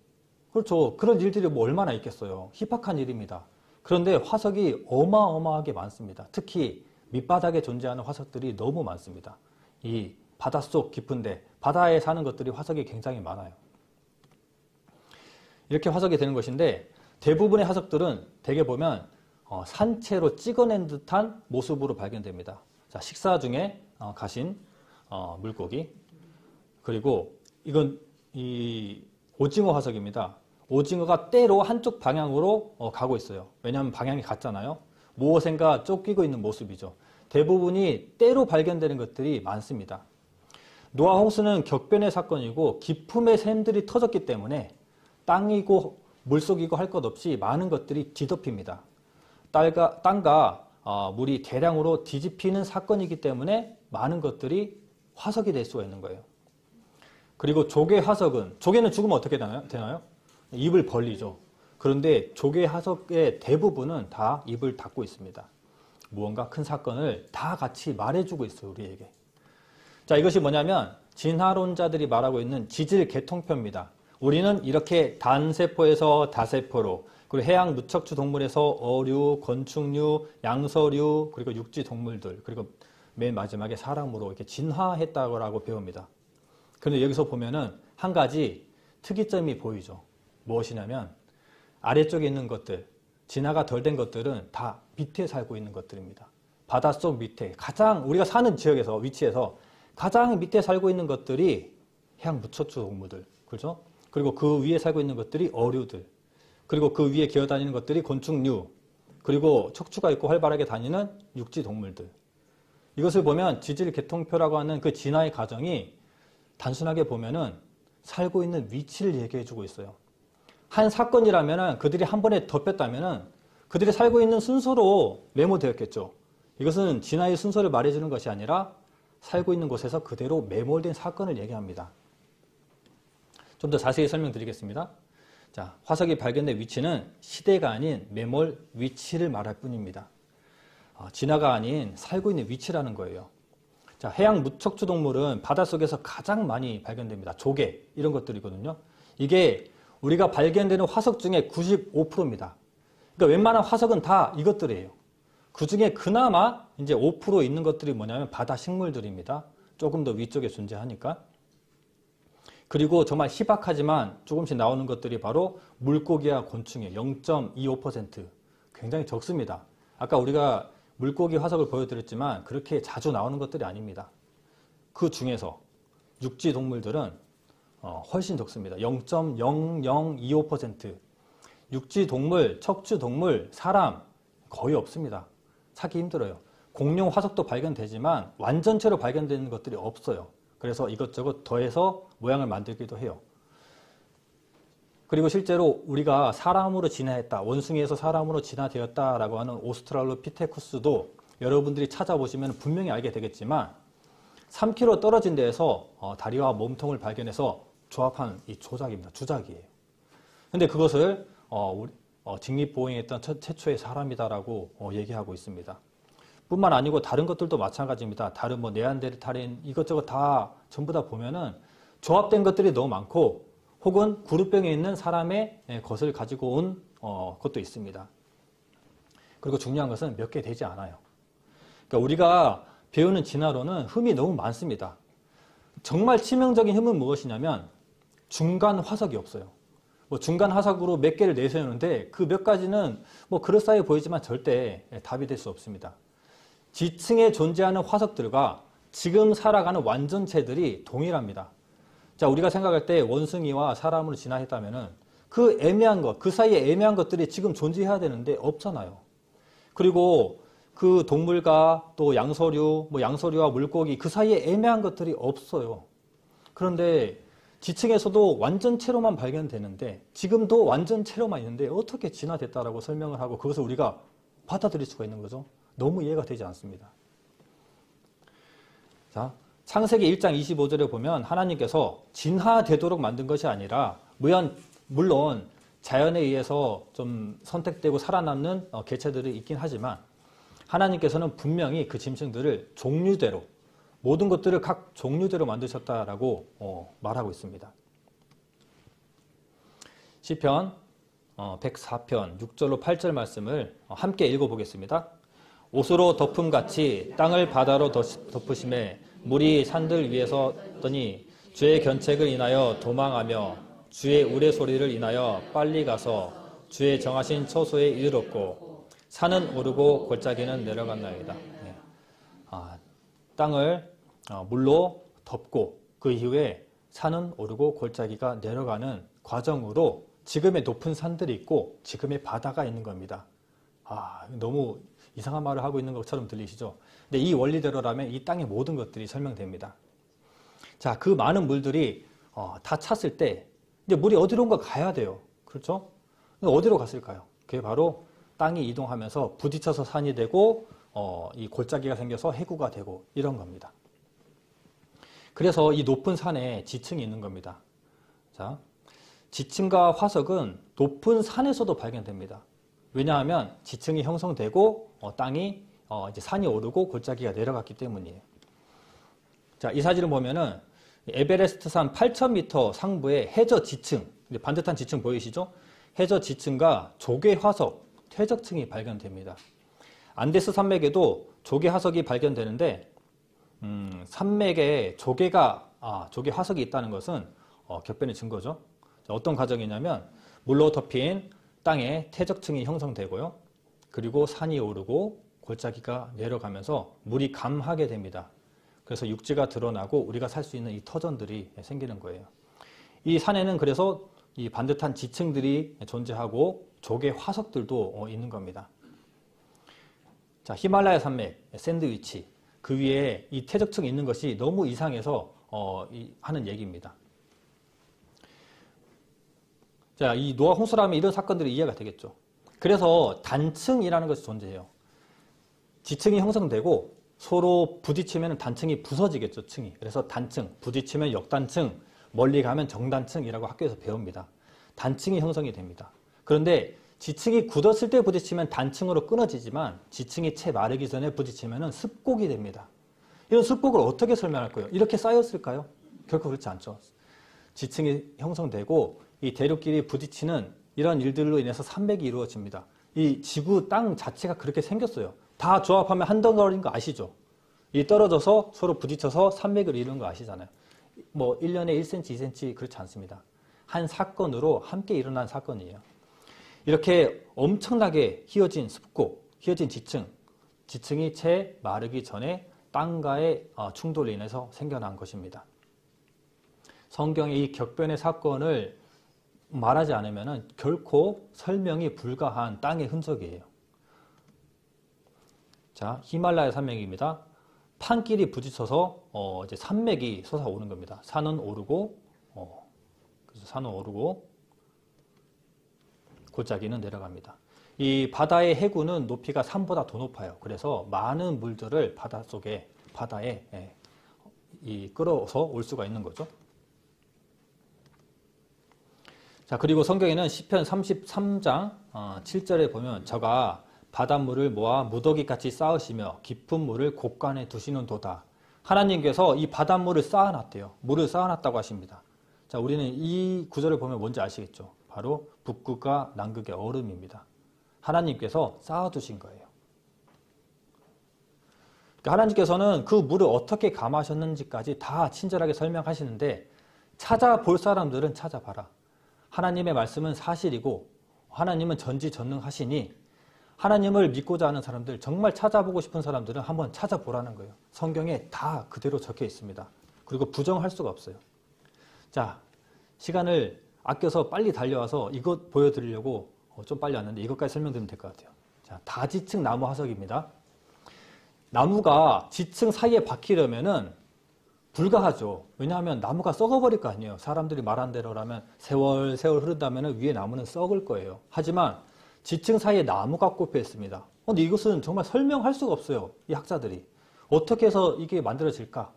그렇죠. 그런 일들이 뭐 얼마나 있겠어요. 희박한 일입니다. 그런데 화석이 어마어마하게 많습니다. 특히 밑바닥에 존재하는 화석들이 너무 많습니다. 이 바닷속 깊은데 바다에 사는 것들이 화석이 굉장히 많아요. 이렇게 화석이 되는 것인데 대부분의 화석들은 대개 보면 산채로 찍어낸 듯한 모습으로 발견됩니다. 자, 식사 중에 가신 물고기, 그리고 이건 이 오징어 화석입니다. 오징어가 때로 한쪽 방향으로 가고 있어요. 왜냐하면 방향이 같잖아요. 무엇인가 쫓기고 있는 모습이죠. 대부분이 때로 발견되는 것들이 많습니다. 노아 홍수는 격변의 사건이고 기품의 샘들이 터졌기 때문에 땅이고 물속이고 할 것 없이 많은 것들이 뒤덮입니다. 땅과 물이 대량으로 뒤집히는 사건이기 때문에 많은 것들이 화석이 될 수가 있는 거예요. 그리고 조개 화석은, 조개는 죽으면 어떻게 되나요? 입을 벌리죠. 그런데 조개 화석의 대부분은 다 입을 닫고 있습니다. 무언가 큰 사건을 다 같이 말해주고 있어요, 우리에게. 자, 이것이 뭐냐면 진화론자들이 말하고 있는 지질 개통표입니다. 우리는 이렇게 단세포에서 다세포로, 그리고 해양 무척추 동물에서 어류, 건축류, 양서류, 그리고 육지 동물들, 그리고 맨 마지막에 사람으로 이렇게 진화했다고 배웁니다. 그런데 여기서 보면은 한 가지 특이점이 보이죠. 무엇이냐면 아래쪽에 있는 것들, 진화가 덜 된 것들은 다 밑에 살고 있는 것들입니다. 바닷속 밑에, 가장 우리가 사는 지역에서, 위치에서 가장 밑에 살고 있는 것들이 해양 무척추 동물들, 그렇죠? 그리고 그 위에 살고 있는 것들이 어류들, 그리고 그 위에 기어다니는 것들이 곤충류, 그리고 척추가 있고 활발하게 다니는 육지 동물들. 이것을 보면 지질 개통표라고 하는 그 진화의 과정이 단순하게 보면은 살고 있는 위치를 얘기해주고 있어요. 한 사건이라면은 그들이 한 번에 덮였다면은 그들이 살고 있는 순서로 메모되었겠죠. 이것은 진화의 순서를 말해주는 것이 아니라 살고 있는 곳에서 그대로 매몰된 사건을 얘기합니다. 좀 더 자세히 설명드리겠습니다. 자, 화석이 발견된 위치는 시대가 아닌 매몰 위치를 말할 뿐입니다. 진화가 아닌 살고 있는 위치라는 거예요. 자, 해양 무척추 동물은 바닷속에서 가장 많이 발견됩니다. 조개, 이런 것들이거든요. 이게 우리가 발견되는 화석 중에 95%입니다. 그러니까 웬만한 화석은 다 이것들이에요. 그 중에 그나마 이제 5% 있는 것들이 뭐냐면 바다 식물들입니다. 조금 더 위쪽에 존재하니까. 그리고 정말 희박하지만 조금씩 나오는 것들이 바로 물고기와 곤충이에요. 0.25%. 굉장히 적습니다. 아까 우리가 물고기 화석을 보여드렸지만 그렇게 자주 나오는 것들이 아닙니다. 그 중에서 육지 동물들은 훨씬 적습니다. 0.0025%. 육지 동물, 척추 동물, 사람 거의 없습니다. 찾기 힘들어요. 공룡 화석도 발견되지만 완전체로 발견되는 것들이 없어요. 그래서 이것저것 더해서 모양을 만들기도 해요. 그리고 실제로 우리가 사람으로 진화했다, 원숭이에서 사람으로 진화되었다라고 하는 오스트랄로피테쿠스도 여러분들이 찾아보시면 분명히 알게 되겠지만 3km 떨어진 데에서 다리와 몸통을 발견해서 조합한 이 조작입니다. 주작이에요. 근데 그것을 직립보행했던 최초의 사람이다라고 얘기하고 있습니다. 뿐만 아니고 다른 것들도 마찬가지입니다. 다른 네안데르탈인 이것저것 다 전부 다 보면은 조합된 것들이 너무 많고 혹은 구루병에 있는 사람의 것을 가지고 온 것도 있습니다. 그리고 중요한 것은 몇 개 되지 않아요. 그러니까 우리가 배우는 진화론은 흠이 너무 많습니다. 정말 치명적인 흠은 무엇이냐면 중간 화석이 없어요. 중간 화석으로 몇 개를 내세우는데 그 몇 가지는 그럴싸해 보이지만 절대 답이 될 수 없습니다. 지층에 존재하는 화석들과 지금 살아가는 완전체들이 동일합니다. 자, 우리가 생각할 때 원숭이와 사람으로 진화했다면은 그 애매한 것, 그 사이에 애매한 것들이 지금 존재해야 되는데 없잖아요. 그리고 그 동물과 또 양서류, 양서류와 물고기 그 사이에 애매한 것들이 없어요. 그런데 지층에서도 완전체로만 발견되는데 지금도 완전체로만 있는데 어떻게 진화됐다라고 설명을 하고 그것을 우리가 받아들일 수가 있는 거죠? 너무 이해가 되지 않습니다. 자, 창세기 1장 25절에 보면 하나님께서 진화되도록 만든 것이 아니라 물론 자연에 의해서 좀 선택되고 살아남는 개체들이 있긴 하지만 하나님께서는 분명히 그 짐승들을 종류대로 모든 것들을 각 종류대로 만드셨다라고 말하고 있습니다. 시편 104편 6절로 8절 말씀을 함께 읽어보겠습니다. 옷으로 덮음같이 땅을 바다로 덮으심에 물이 산들 위에서 떠니 주의 견책을 인하여 도망하며 주의 우레소리를 인하여 빨리 가서 주의 정하신 처소에 이르렀고 산은 오르고 골짜기는 내려갔나이다. 네. 땅을 물로 덮고 그 이후에 산은 오르고 골짜기가 내려가는 과정으로 지금의 높은 산들이 있고 지금의 바다가 있는 겁니다. 너무 이상한 말을 하고 있는 것처럼 들리시죠? 근데 이 원리대로라면 이 땅의 모든 것들이 설명됩니다. 자, 그 많은 물들이 다 찼을 때 이제 물이 어디론가 가야 돼요. 그렇죠? 어디로 갔을까요? 그게 바로 땅이 이동하면서 부딪혀서 산이 되고 이 골짜기가 생겨서 해구가 되고 이런 겁니다. 그래서 이 높은 산에 지층이 있는 겁니다. 자, 지층과 화석은 높은 산에서도 발견됩니다. 왜냐하면 지층이 형성되고 땅이 이제 산이 오르고 골짜기가 내려갔기 때문이에요. 자, 이 사진을 보면은 에베레스트산 8,000m 상부의 해저 지층, 반듯한 지층 보이시죠? 해저 지층과 조개 화석, 퇴적층이 발견됩니다. 안데스 산맥에도 조개 화석이 발견되는데 산맥에 조개 화석이 있다는 것은 격변의 증거죠. 자, 어떤 과정이냐면 물로 덮인 땅에 퇴적층이 형성되고요. 그리고 산이 오르고 골짜기가 내려가면서 물이 감하게 됩니다. 그래서 육지가 드러나고 우리가 살 수 있는 이 터전들이 생기는 거예요. 이 산에는 그래서 이 반듯한 지층들이 존재하고 조개 화석들도 있는 겁니다. 자, 히말라야 산맥, 샌드위치, 그 위에 이 퇴적층이 있는 것이 너무 이상해서 하는 얘기입니다. 자, 이 노아 홍수라면 이런 사건들이 이해가 되겠죠. 그래서 단층이라는 것이 존재해요. 지층이 형성되고 서로 부딪히면 단층이 부서지겠죠, 층이. 그래서 단층, 부딪히면 역단층, 멀리 가면 정단층이라고 학교에서 배웁니다. 단층이 형성이 됩니다. 그런데 지층이 굳었을 때 부딪히면 단층으로 끊어지지만 지층이 채 마르기 전에 부딪히면 습곡이 됩니다. 이런 습곡을 어떻게 설명할 거예요? 이렇게 쌓였을까요? 결코 그렇지 않죠. 지층이 형성되고 이 대륙끼리 부딪히는 이런 일들로 인해서 산맥이 이루어집니다. 이 지구 땅 자체가 그렇게 생겼어요. 다 조합하면 한 덩어리인 거 아시죠? 이 떨어져서 서로 부딪혀서 산맥을 이루는 거 아시잖아요. 뭐 1년에 1cm, 2cm 그렇지 않습니다. 한 사건으로 함께 일어난 사건이에요. 이렇게 엄청나게 휘어진 습곡, 휘어진 지층, 지층이 채 마르기 전에 땅과의 충돌로 인해서 생겨난 것입니다. 성경의 이 격변의 사건을 말하지 않으면 결코 설명이 불가한 땅의 흔적이에요. 자, 히말라야 산맥입니다. 판끼리 부딪혀서 이제 산맥이 솟아오는 겁니다. 산은 오르고, 그래서 산은 오르고 골짜기는 내려갑니다. 이 바다의 해구는 높이가 산보다 더 높아요. 그래서 많은 물들을 바다에 끌어서 올 수가 있는 거죠. 자, 그리고 성경에는 시편 33장 7절에 보면 저가 바닷물을 모아 무더기같이 쌓으시며 깊은 물을 곳간에 두시는 도다. 하나님께서 이 바닷물을 쌓아놨대요. 물을 쌓아놨다고 하십니다. 자, 우리는 이 구절을 보면 뭔지 아시겠죠? 바로 북극과 남극의 얼음입니다. 하나님께서 쌓아두신 거예요. 그러니까 하나님께서는 그 물을 어떻게 감하셨는지까지 다 친절하게 설명하시는데 찾아볼 사람들은 찾아봐라. 하나님의 말씀은 사실이고 하나님은 전지전능하시니 하나님을 믿고자 하는 사람들, 정말 찾아보고 싶은 사람들은 한번 찾아보라는 거예요. 성경에 다 그대로 적혀 있습니다. 그리고 부정할 수가 없어요. 자, 시간을 아껴서 빨리 달려와서 이것 보여드리려고 좀 빨리 왔는데 이것까지 설명드리면 될 것 같아요. 자, 다지층 나무 화석입니다. 나무가 지층 사이에 박히려면은 불가하죠. 왜냐하면 나무가 썩어버릴 거 아니에요. 사람들이 말한 대로라면 세월 흐른다면 위에 나무는 썩을 거예요. 하지만 지층 사이에 나무가 꼽혀 있습니다. 근데 이것은 정말 설명할 수가 없어요. 이 학자들이. 어떻게 해서 이게 만들어질까?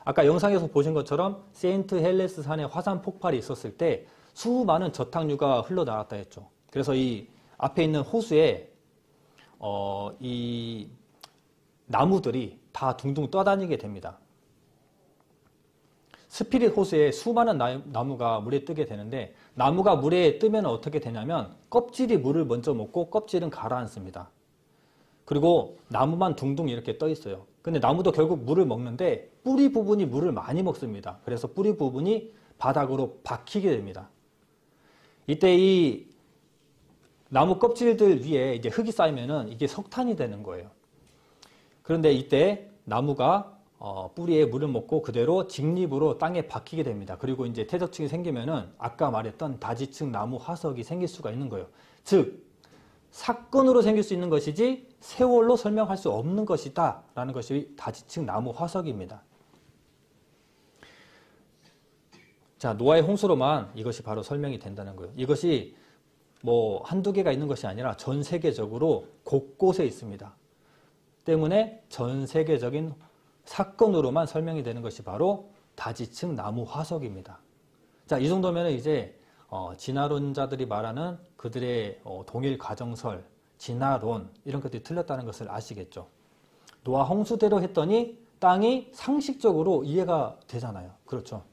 아까 영상에서 보신 것처럼 세인트 헬레스 산에 화산 폭발이 있었을 때 수많은 저탕류가 흘러나왔다 했죠. 그래서 이 앞에 있는 호수에 이 나무들이 다 둥둥 떠다니게 됩니다. 스피릿 호수에 수많은 나무가 물에 뜨게 되는데 나무가 물에 뜨면 어떻게 되냐면 껍질이 물을 먼저 먹고 껍질은 가라앉습니다. 그리고 나무만 둥둥 이렇게 떠 있어요. 근데 나무도 결국 물을 먹는데 뿌리 부분이 물을 많이 먹습니다. 그래서 뿌리 부분이 바닥으로 박히게 됩니다. 이때 이 나무 껍질들 위에 이제 흙이 쌓이면은 이게 석탄이 되는 거예요. 그런데 이때 나무가 뿌리에 물을 먹고 그대로 직립으로 땅에 박히게 됩니다. 그리고 이제 퇴적층이 생기면은 아까 말했던 다지층 나무 화석이 생길 수가 있는 거예요. 즉 사건으로 생길 수 있는 것이지 세월로 설명할 수 없는 것이다 라는 것이 다지층 나무 화석입니다. 자, 노아의 홍수로만 이것이 바로 설명이 된다는 거예요. 이것이 뭐 한두 개가 있는 것이 아니라 전 세계적으로 곳곳에 있습니다. 때문에 전 세계적인 사건으로만 설명이 되는 것이 바로 다지층 나무 화석입니다. 자, 이 정도면 이제 진화론자들이 말하는 그들의 동일 가정설, 진화론 이런 것들이 틀렸다는 것을 아시겠죠. 노아 홍수대로 했더니 땅이 상식적으로 이해가 되잖아요. 그렇죠.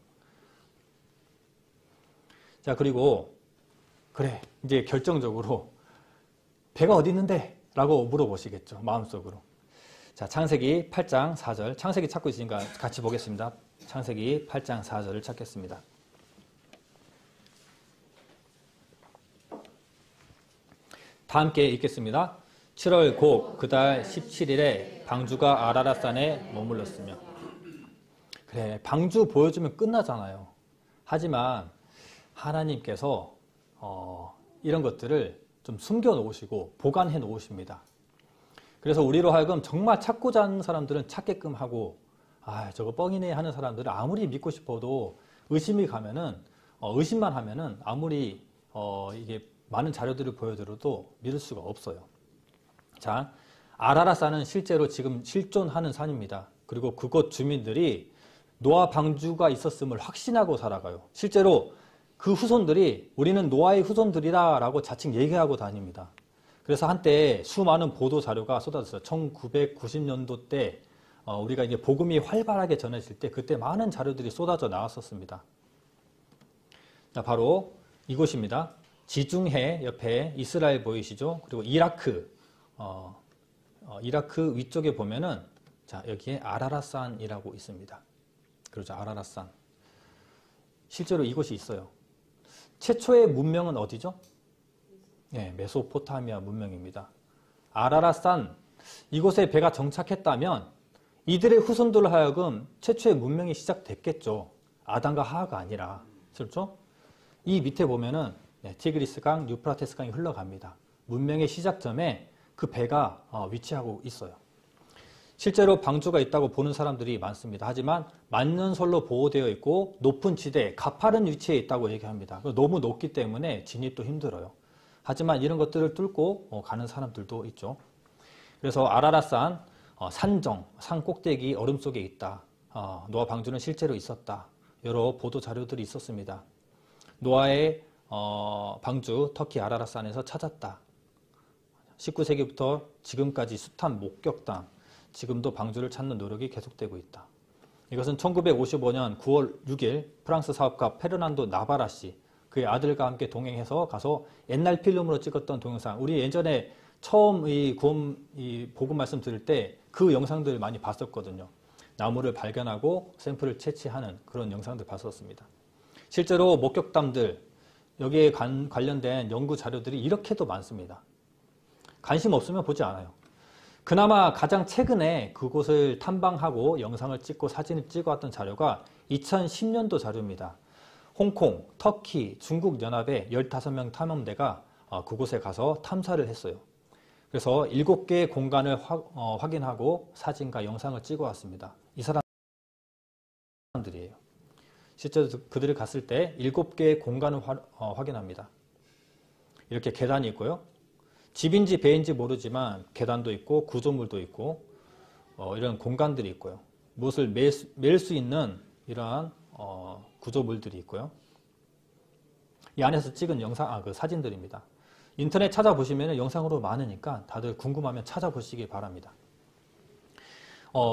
자, 그리고 그래 이제 결정적으로 배가 어디 있는데? 라고 물어보시겠죠. 마음속으로. 자, 창세기 8장 4절. 창세기 찾고 있으니까 같이 보겠습니다. 창세기 8장 4절을 찾겠습니다. 다 함께 읽겠습니다. 7월 곧 그달 17일에 방주가 아라랏산에 머물렀으며. 그래, 방주 보여주면 끝나잖아요. 하지만 하나님께서 이런 것들을 좀 숨겨 놓으시고 보관해 놓으십니다. 그래서 우리로 하여금 정말 찾고자 하는 사람들은 찾게끔 하고, 저거 뻥이네 하는 사람들은 아무리 믿고 싶어도 의심이 가면은, 의심만 하면은 아무리 이게 많은 자료들을 보여드려도 믿을 수가 없어요. 자, 아라랏산은 실제로 지금 실존하는 산입니다. 그리고 그곳 주민들이 노아 방주가 있었음을 확신하고 살아가요. 실제로 그 후손들이 우리는 노아의 후손들이다 라고 자칭 얘기하고 다닙니다. 그래서 한때 수많은 보도 자료가 쏟아졌어요. 1990년도 때 우리가 이제 복음이 활발하게 전해질 때 그때 많은 자료들이 쏟아져 나왔었습니다. 자, 바로 이곳입니다. 지중해 옆에 이스라엘 보이시죠? 그리고 이라크, 이라크 위쪽에 보면은 자, 여기에 아라랏산이라고 있습니다. 그렇죠, 아라랏산. 실제로 이곳이 있어요. 최초의 문명은 어디죠? 네, 메소포타미아 문명입니다. 아라랏산, 이곳에 배가 정착했다면 이들의 후손들로 하여금 최초의 문명이 시작됐겠죠. 아담과 하와가 아니라. 그렇죠? 이 밑에 보면은 티그리스강, 유프라테스강이 흘러갑니다. 문명의 시작점에 그 배가 위치하고 있어요. 실제로 방주가 있다고 보는 사람들이 많습니다. 하지만 만년설로 보호되어 있고 높은 지대, 가파른 위치에 있다고 얘기합니다. 너무 높기 때문에 진입도 힘들어요. 하지만 이런 것들을 뚫고 가는 사람들도 있죠. 그래서 아라랏산 산정, 산 꼭대기 얼음 속에 있다. 노아 방주는 실제로 있었다. 여러 보도 자료들이 있었습니다. 노아의 방주 터키 아라랏산에서 찾았다. 19세기부터 지금까지 숱한 목격담, 지금도 방주를 찾는 노력이 계속되고 있다. 이것은 1955년 9월 6일 프랑스 사업가 페르난도 나바라 씨, 그의 아들과 함께 동행해서 가서 옛날 필름으로 찍었던 동영상, 우리 예전에 처음 이 복음 말씀 들을 때 그 영상들 많이 봤었거든요. 나무를 발견하고 샘플을 채취하는 그런 영상들 봤었습니다. 실제로 목격담들, 여기에 관련된 연구 자료들이 이렇게도 많습니다. 관심 없으면 보지 않아요. 그나마 가장 최근에 그곳을 탐방하고 영상을 찍고 사진을 찍어왔던 자료가 2010년도 자료입니다. 홍콩, 터키, 중국 연합의 15명 탐험대가 그곳에 가서 탐사를 했어요. 그래서 7개의 공간을 확인하고 사진과 영상을 찍어왔습니다. 이 사람들이에요. 실제로 그들이 갔을 때 7개의 공간을 확인합니다. 이렇게 계단이 있고요. 집인지 배인지 모르지만 계단도 있고 구조물도 있고 이런 공간들이 있고요. 무엇을 맬 수 있는 이러한 구조물들이 있고요. 이 안에서 찍은 그 사진들입니다. 인터넷 찾아보시면 영상으로 많으니까 다들 궁금하면 찾아보시기 바랍니다.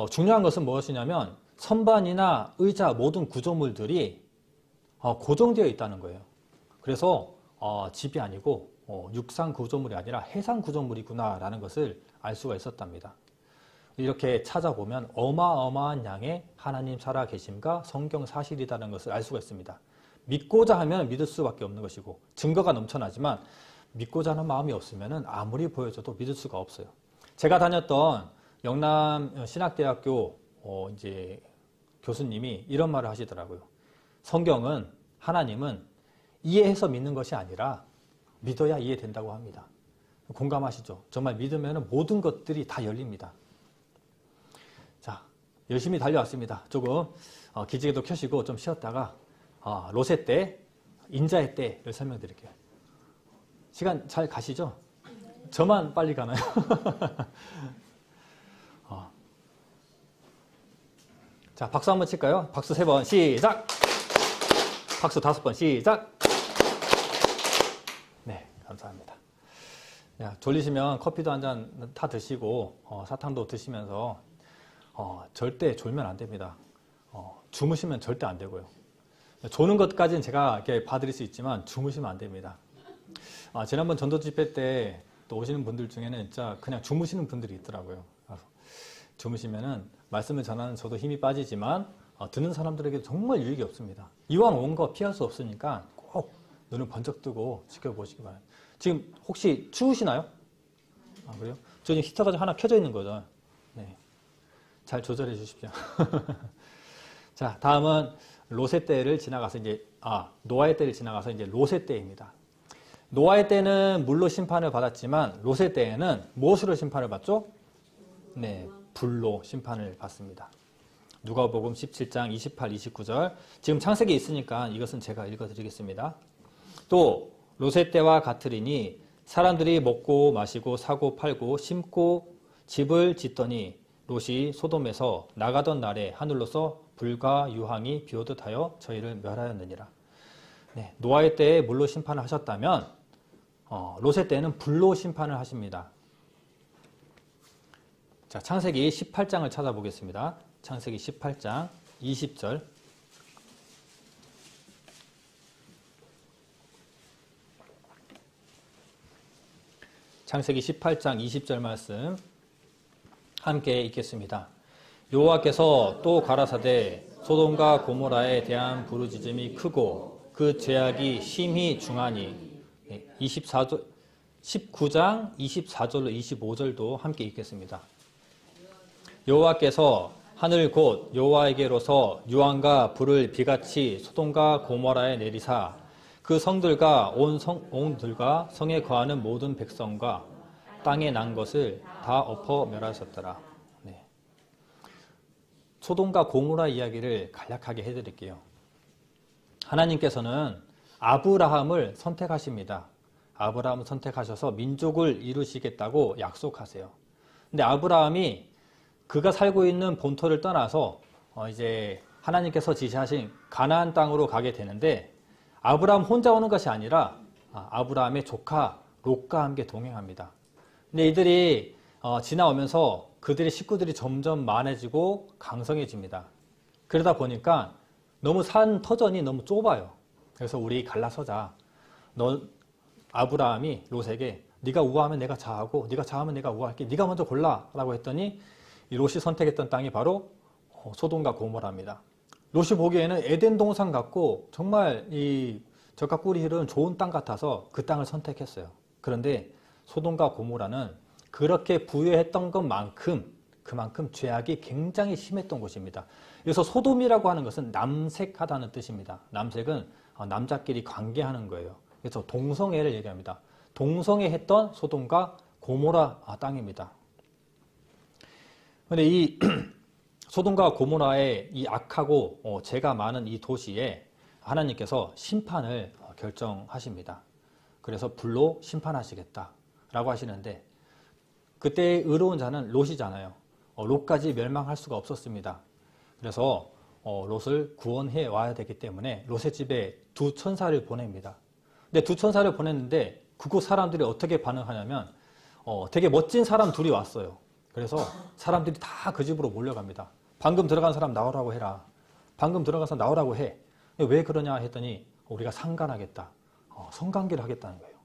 중요한 것은 무엇이냐면 선반이나 의자 모든 구조물들이 고정되어 있다는 거예요. 그래서 집이 아니고 육상 구조물이 아니라 해상 구조물이구나 라는 것을 알 수가 있었답니다. 이렇게 찾아보면 어마어마한 양의 하나님 살아계심과 성경 사실이라는 것을 알 수가 있습니다. 믿고자 하면 믿을 수밖에 없는 것이고 증거가 넘쳐나지만 믿고자 하는 마음이 없으면 아무리 보여줘도 믿을 수가 없어요. 제가 다녔던 영남신학대학교 이제 교수님이 이런 말을 하시더라고요. 성경은, 하나님은 이해해서 믿는 것이 아니라 믿어야 이해된다고 합니다. 공감하시죠? 정말 믿으면 모든 것들이 다 열립니다. 자, 열심히 달려왔습니다. 조금 기지개도 켜시고 좀 쉬었다가 롯의 때, 인자의 때를 설명드릴게요. 시간 잘 가시죠? 저만 빨리 가나요? 자, 박수 한번 칠까요? 박수 3번 시작! 박수 5번 시작! 네, 감사합니다. 야, 졸리시면 커피도 한 잔 타 드시고 사탕도 드시면서 절대 졸면 안 됩니다. 주무시면 절대 안 되고요. 조는 것까지는 제가 이렇게 봐드릴 수 있지만 주무시면 안 됩니다. 지난번 전도 집회 때 또 오시는 분들 중에는 진짜 그냥 주무시는 분들이 있더라고요. 주무시면은 말씀을 전하는 저도 힘이 빠지지만 듣는 사람들에게 정말 유익이 없습니다. 이왕 온 거 피할 수 없으니까 꼭 눈을 번쩍 뜨고 지켜보시기 바랍니다. 지금 혹시 추우시나요? 그래요? 저 지금 히터가 하나 켜져 있는 거죠. 네. 잘 조절해 주십시오. 자, 다음은 롯의 때를 지나가서 이제 노아의 때를 지나가서 이제 롯의 때입니다. 노아의 때는 물로 심판을 받았지만 롯의 때에는 무엇으로 심판을 받죠? 네, 불로 심판을 받습니다. 누가복음 17장 28, 29절. 지금 창세기에 있으니까 이것은 제가 읽어드리겠습니다. 또 롯의 때와 같으리니 사람들이 먹고 마시고 사고 팔고 심고 집을 짓더니 롯이 소돔에서 나가던 날에 하늘로서 불과 유황이 비오듯 하여 저희를 멸하였느니라. 네, 노아의 때에 물로 심판을 하셨다면 롯의 때는 불로 심판을 하십니다. 자, 창세기 18장을 찾아보겠습니다. 창세기 18장 20절. 창세기 18장 20절 말씀 함께 읽겠습니다. 여호와께서 또 가라사대 소돔과 고모라에 대한 부르짖음이 크고 그 죄악이 심히 중하니 19장 24절로 25절도 함께 읽겠습니다. 여호와께서 하늘 곧 여호와에게로서 유황과 불을 비같이 소돔과 고모라에 내리사 그 성들과 온들과 성에 거하는 모든 백성과 땅에 난 것을 다 엎어 멸하셨더라. 네. 소돔과 고모라 이야기를 간략하게 해드릴게요. 하나님께서는 아브라함을 선택하십니다. 아브라함을 선택하셔서 민족을 이루시겠다고 약속하세요. 근데 아브라함이 그가 살고 있는 본토를 떠나서 이제 하나님께서 지시하신 가나안 땅으로 가게 되는데 아브라함 혼자 오는 것이 아니라 아브라함의 조카 롯과 함께 동행합니다. 근데 이들이 지나오면서 그들의 식구들이 점점 많아지고 강성해집니다. 그러다 보니까 너무 산 터전이 너무 좁아요. 그래서 우리 갈라서자. 아브라함이 롯에게 네가 우하면 내가 좌하고 네가 좌하면 내가 우할게. 네가 먼저 골라라고 했더니 이 롯이 선택했던 땅이 바로 소돔과 고모라입니다. 롯이 보기에는 에덴 동산 같고 정말 이 젖과 꿀이 흐르는 좋은 땅 같아서 그 땅을 선택했어요. 그런데 소돔과 고모라는 그렇게 부유했던 그만큼 죄악이 굉장히 심했던 곳입니다. 그래서 소돔이라고 하는 것은 남색하다는 뜻입니다. 남색은 남자끼리 관계하는 거예요. 그래서 동성애를 얘기합니다. 동성애했던 소돔과 고모라 땅입니다. 그런데 이 소돔과 고모라의 이 악하고 죄가 많은 이 도시에 하나님께서 심판을 결정하십니다. 그래서 불로 심판하시겠다라고 하시는데 그때의 의로운 자는 롯이잖아요. 롯까지 멸망할 수가 없었습니다. 그래서 롯을 구원해 와야 되기 때문에 롯의 집에 두 천사를 보냅니다. 근데 두 천사를 보냈는데 그곳 사람들이 어떻게 반응하냐면 되게 멋진 사람 둘이 왔어요. 그래서 사람들이 다 그 집으로 몰려갑니다. 방금 들어간 사람 나오라고 해라. 방금 들어가서 나오라고 해. 왜 그러냐 했더니 우리가 상간하겠다. 성관계를 하겠다는 거예요.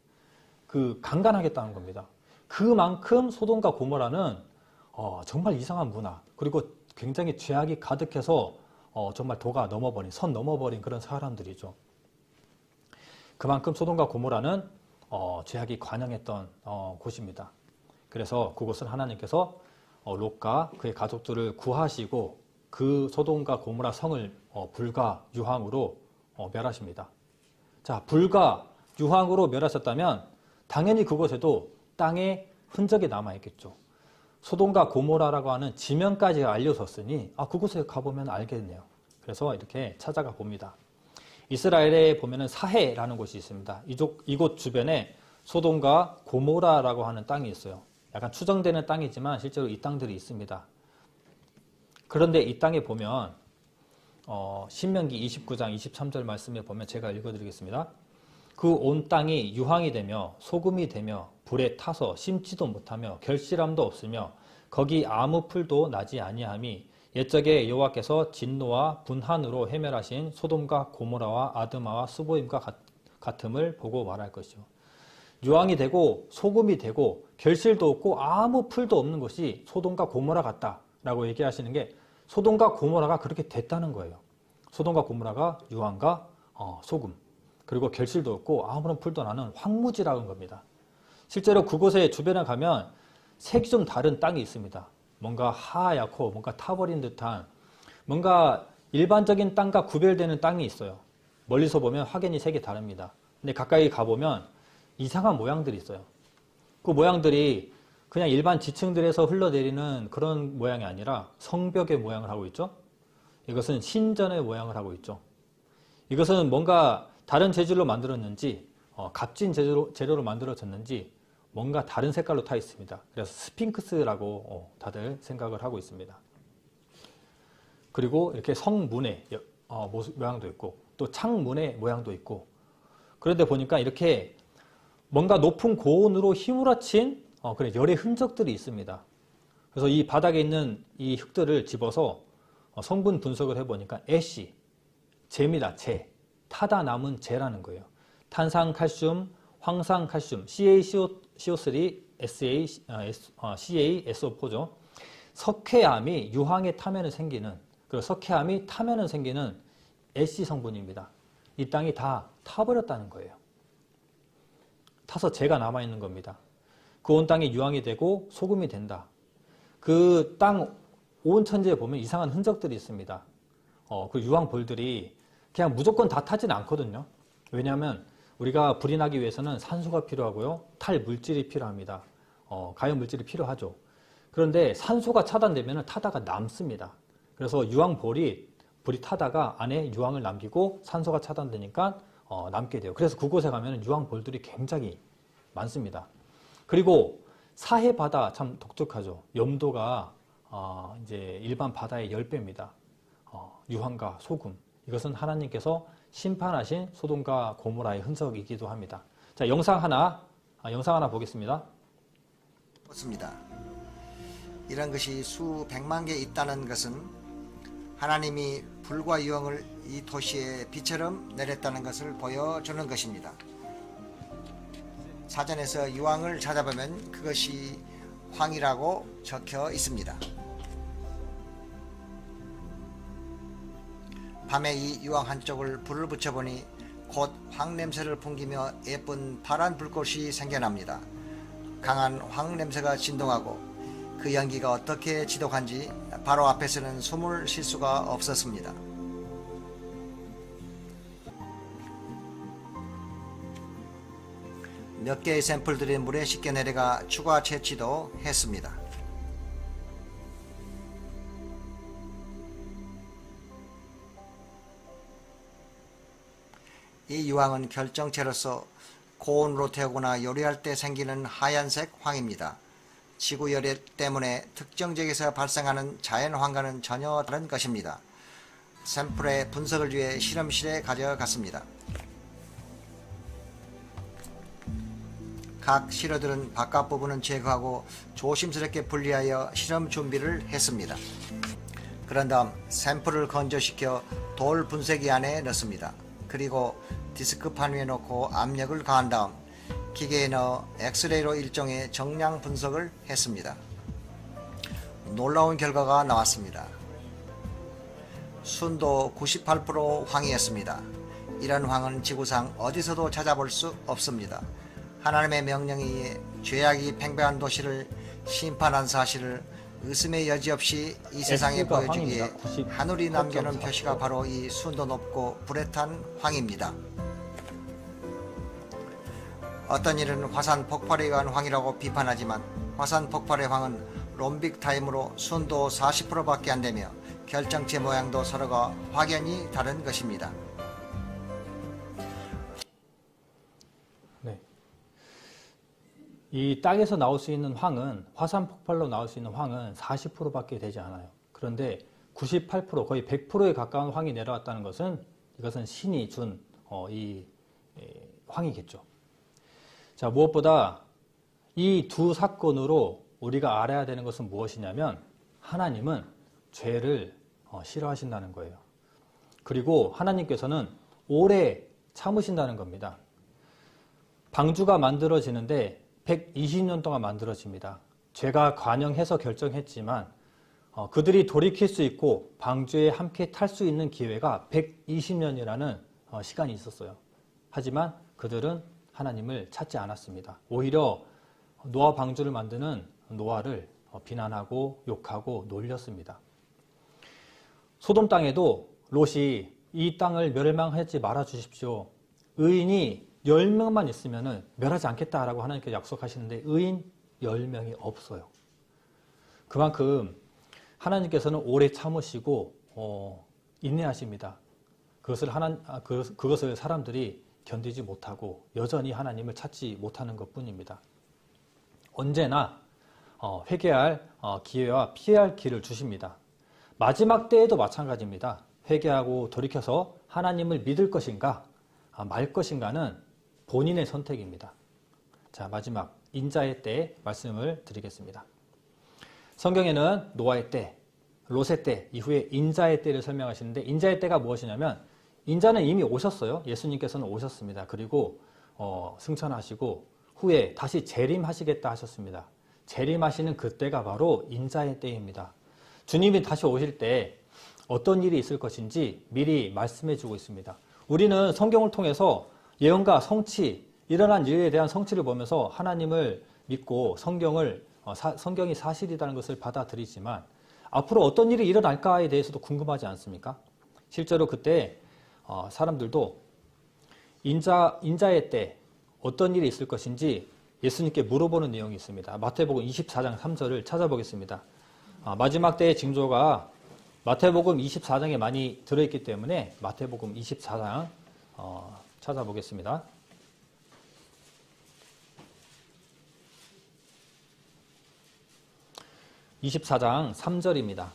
그 강간하겠다는 겁니다. 그만큼 소돔과 고모라는 정말 이상한 문화 그리고 굉장히 죄악이 가득해서 정말 도가 넘어버린 선 넘어버린 그런 사람들이죠. 그만큼 소돔과 고모라는 죄악이 관영했던 곳입니다. 그래서 그곳은 하나님께서 롯과 그의 가족들을 구하시고 그 소돔과 고모라 성을 불과 유황으로 멸하십니다. 자, 불과 유황으로 멸하셨다면 당연히 그곳에도 땅에 흔적이 남아있겠죠. 소돔과 고모라라고 하는 지명까지 알려졌으니 그곳에 가보면 알겠네요. 그래서 이렇게 찾아가 봅니다. 이스라엘에 보면은 사해라는 곳이 있습니다. 이곳 주변에 소돔과 고모라라고 하는 땅이 있어요. 약간 추정되는 땅이지만 실제로 이 땅들이 있습니다. 그런데 이 땅에 보면 신명기 29장 23절 말씀에 보면 제가 읽어드리겠습니다. 그 온 땅이 유황이 되며 소금이 되며 불에 타서 심지도 못하며 결실함도 없으며 거기 아무 풀도 나지 아니함이 옛적에 여호와께서 진노와 분한으로 해멸하신 소돔과 고모라와 아드마와 스보임과 같음을 보고 말할 것이요. 유황이 되고 소금이 되고 결실도 없고 아무 풀도 없는 것이 소돔과 고모라 같다라고 얘기하시는 게 소돔과 고모라가 그렇게 됐다는 거예요. 소돔과 고모라가 유황과 소금 그리고 결실도 없고 아무런 풀도 나는 황무지라는 겁니다. 실제로 그곳에 주변에 가면 색이 좀 다른 땅이 있습니다. 뭔가 하얗고 뭔가 타버린 듯한 뭔가 일반적인 땅과 구별되는 땅이 있어요. 멀리서 보면 확연히 색이 다릅니다. 근데 가까이 가보면 이상한 모양들이 있어요. 그 모양들이 그냥 일반 지층들에서 흘러내리는 그런 모양이 아니라 성벽의 모양을 하고 있죠. 이것은 신전의 모양을 하고 있죠. 이것은 뭔가 다른 재질로 만들었는지 값진 재료로 만들어졌는지 뭔가 다른 색깔로 타 있습니다. 그래서 스핑크스라고 다들 생각을 하고 있습니다. 그리고 이렇게 성문의 모양도 있고 또 창문의 모양도 있고 그런데 보니까 이렇게 뭔가 높은 고온으로 휘몰아친 열의 흔적들이 있습니다. 그래서 이 바닥에 있는 이 흙들을 집어서 성분 분석을 해보니까 애쉬, 재입니다. 재, 타다 남은 재라는 거예요. 탄산칼슘, 황산칼슘, CaCO3, CaSO4죠. 석회암이 유황에 타면은 생기는 그리고 석회암이 타면은 생기는 애쉬 성분입니다. 이 땅이 다 타버렸다는 거예요. 타서 재가 남아있는 겁니다. 그 온 땅이 유황이 되고 소금이 된다. 그 땅 온 천지에 보면 이상한 흔적들이 있습니다. 그 유황볼들이 그냥 무조건 다 타진 않거든요. 왜냐하면 우리가 불이 나기 위해서는 산소가 필요하고요. 탈물질이 필요합니다. 가연물질이 필요하죠. 그런데 산소가 차단되면 타다가 남습니다. 그래서 유황볼이 불이 타다가 안에 유황을 남기고 산소가 차단되니까 남게 돼요. 그래서 그곳에 가면 유황볼들이 굉장히 많습니다. 그리고 사해 바다 참 독특하죠. 염도가 이제 일반 바다의 10배입니다. 유황과 소금 이것은 하나님께서 심판하신 소돔과 고모라의 흔적이기도 합니다. 자, 영상 하나 보겠습니다. 그렇습니다. 이런 것이 수백만 개 있다는 것은 하나님이 불과 유황을 이 도시에 비처럼 내렸다는 것을 보여주는 것입니다. 사전에서 유황을 찾아보면 그것이 황이라고 적혀 있습니다. 밤에 이 유황 한쪽을 불을 붙여보니 곧 황 냄새를 풍기며 예쁜 파란 불꽃이 생겨납니다. 강한 황 냄새가 진동하고 그 연기가 어떻게 지독한지 바로 앞에서는 숨을 쉴 수가 없었습니다. 몇 개의 샘플들이 물에 씻겨 내려가 추가 채취도 했습니다. 이 유황은 결정체로서 고온으로 태우거나 요리할 때 생기는 하얀색 황입니다. 지구 열애 때문에 특정 지역에서 발생하는 자연황과는 전혀 다른 것입니다. 샘플의 분석을 위해 실험실에 가져갔습니다. 각 시료들은 바깥 부분은 제거하고 조심스럽게 분리하여 실험 준비를 했습니다. 그런 다음 샘플을 건조시켜 돌 분쇄기 안에 넣습니다. 그리고 디스크판 위에 놓고 압력을 가한 다음 기계에 넣어 엑스레이로 일종의 정량 분석을 했습니다. 놀라운 결과가 나왔습니다. 순도 98% 황이었습니다. 이런 황은 지구상 어디서도 찾아볼 수 없습니다. 하나님의 명령에 의해 죄악이 팽배한 도시를 심판한 사실을 의심의 여지 없이 이 세상에 보여주기에 하늘이 남겨놓은 표시가 바로 이 순도 높고 불에 탄 황입니다. 어떤 이는 화산 폭발에 의한 황이라고 비판하지만 화산 폭발의 황은 롬빅 타임으로 순도 40%밖에 안 되며 결정체 모양도 서로가 확연히 다른 것입니다. 네. 이 땅에서 나올 수 있는 황은, 화산 폭발로 나올 수 있는 황은 40%밖에 되지 않아요. 그런데 98%, 거의 100%에 가까운 황이 내려왔다는 것은 이것은 신이 준 황이겠죠. 자, 무엇보다 이 두 사건으로 우리가 알아야 되는 것은 무엇이냐면 하나님은 죄를 싫어하신다는 거예요. 그리고 하나님께서는 오래 참으신다는 겁니다. 방주가 만들어지는데 120년 동안 만들어집니다. 죄가 관영해서 결정했지만 그들이 돌이킬 수 있고 방주에 함께 탈 수 있는 기회가 120년이라는 시간이 있었어요. 하지만 그들은 하나님을 찾지 않았습니다. 오히려 노아 방주를 만드는 노아를 비난하고 욕하고 놀렸습니다. 소돔 땅에도 롯이 이 땅을 멸망하지 말아 주십시오. 의인이 10명만 있으면 멸하지 않겠다라고 하나님께 약속하시는데 의인 10명이 없어요. 그만큼 하나님께서는 오래 참으시고 인내하십니다. 그것을 사람들이 견디지 못하고 여전히 하나님을 찾지 못하는 것뿐입니다. 언제나 회개할 기회와 피할 길을 주십니다. 마지막 때에도 마찬가지입니다. 회개하고 돌이켜서 하나님을 믿을 것인가 말 것인가는 본인의 선택입니다. 자, 마지막 인자의 때 말씀을 드리겠습니다. 성경에는 노아의 때, 롯의 때 이후에 인자의 때를 설명하시는데 인자의 때가 무엇이냐면 인자는 이미 오셨어요. 예수님께서는 오셨습니다. 그리고 승천하시고 후에 다시 재림하시겠다 하셨습니다. 재림하시는 그때가 바로 인자의 때입니다. 주님이 다시 오실 때 어떤 일이 있을 것인지 미리 말씀해 주고 있습니다. 우리는 성경을 통해서 예언과 성취, 일어난 일에 대한 성취를 보면서 하나님을 믿고 성경이 사실이라는 것을 받아들이지만 앞으로 어떤 일이 일어날까에 대해서도 궁금하지 않습니까? 실제로 그때 사람들도 인자의 때 어떤 일이 있을 것인지 예수님께 물어보는 내용이 있습니다. 마태복음 24장 3절을 찾아보겠습니다. 마지막 때의 징조가 마태복음 24장에 많이 들어있기 때문에 마태복음 24장 찾아보겠습니다. (24장) 3절입니다.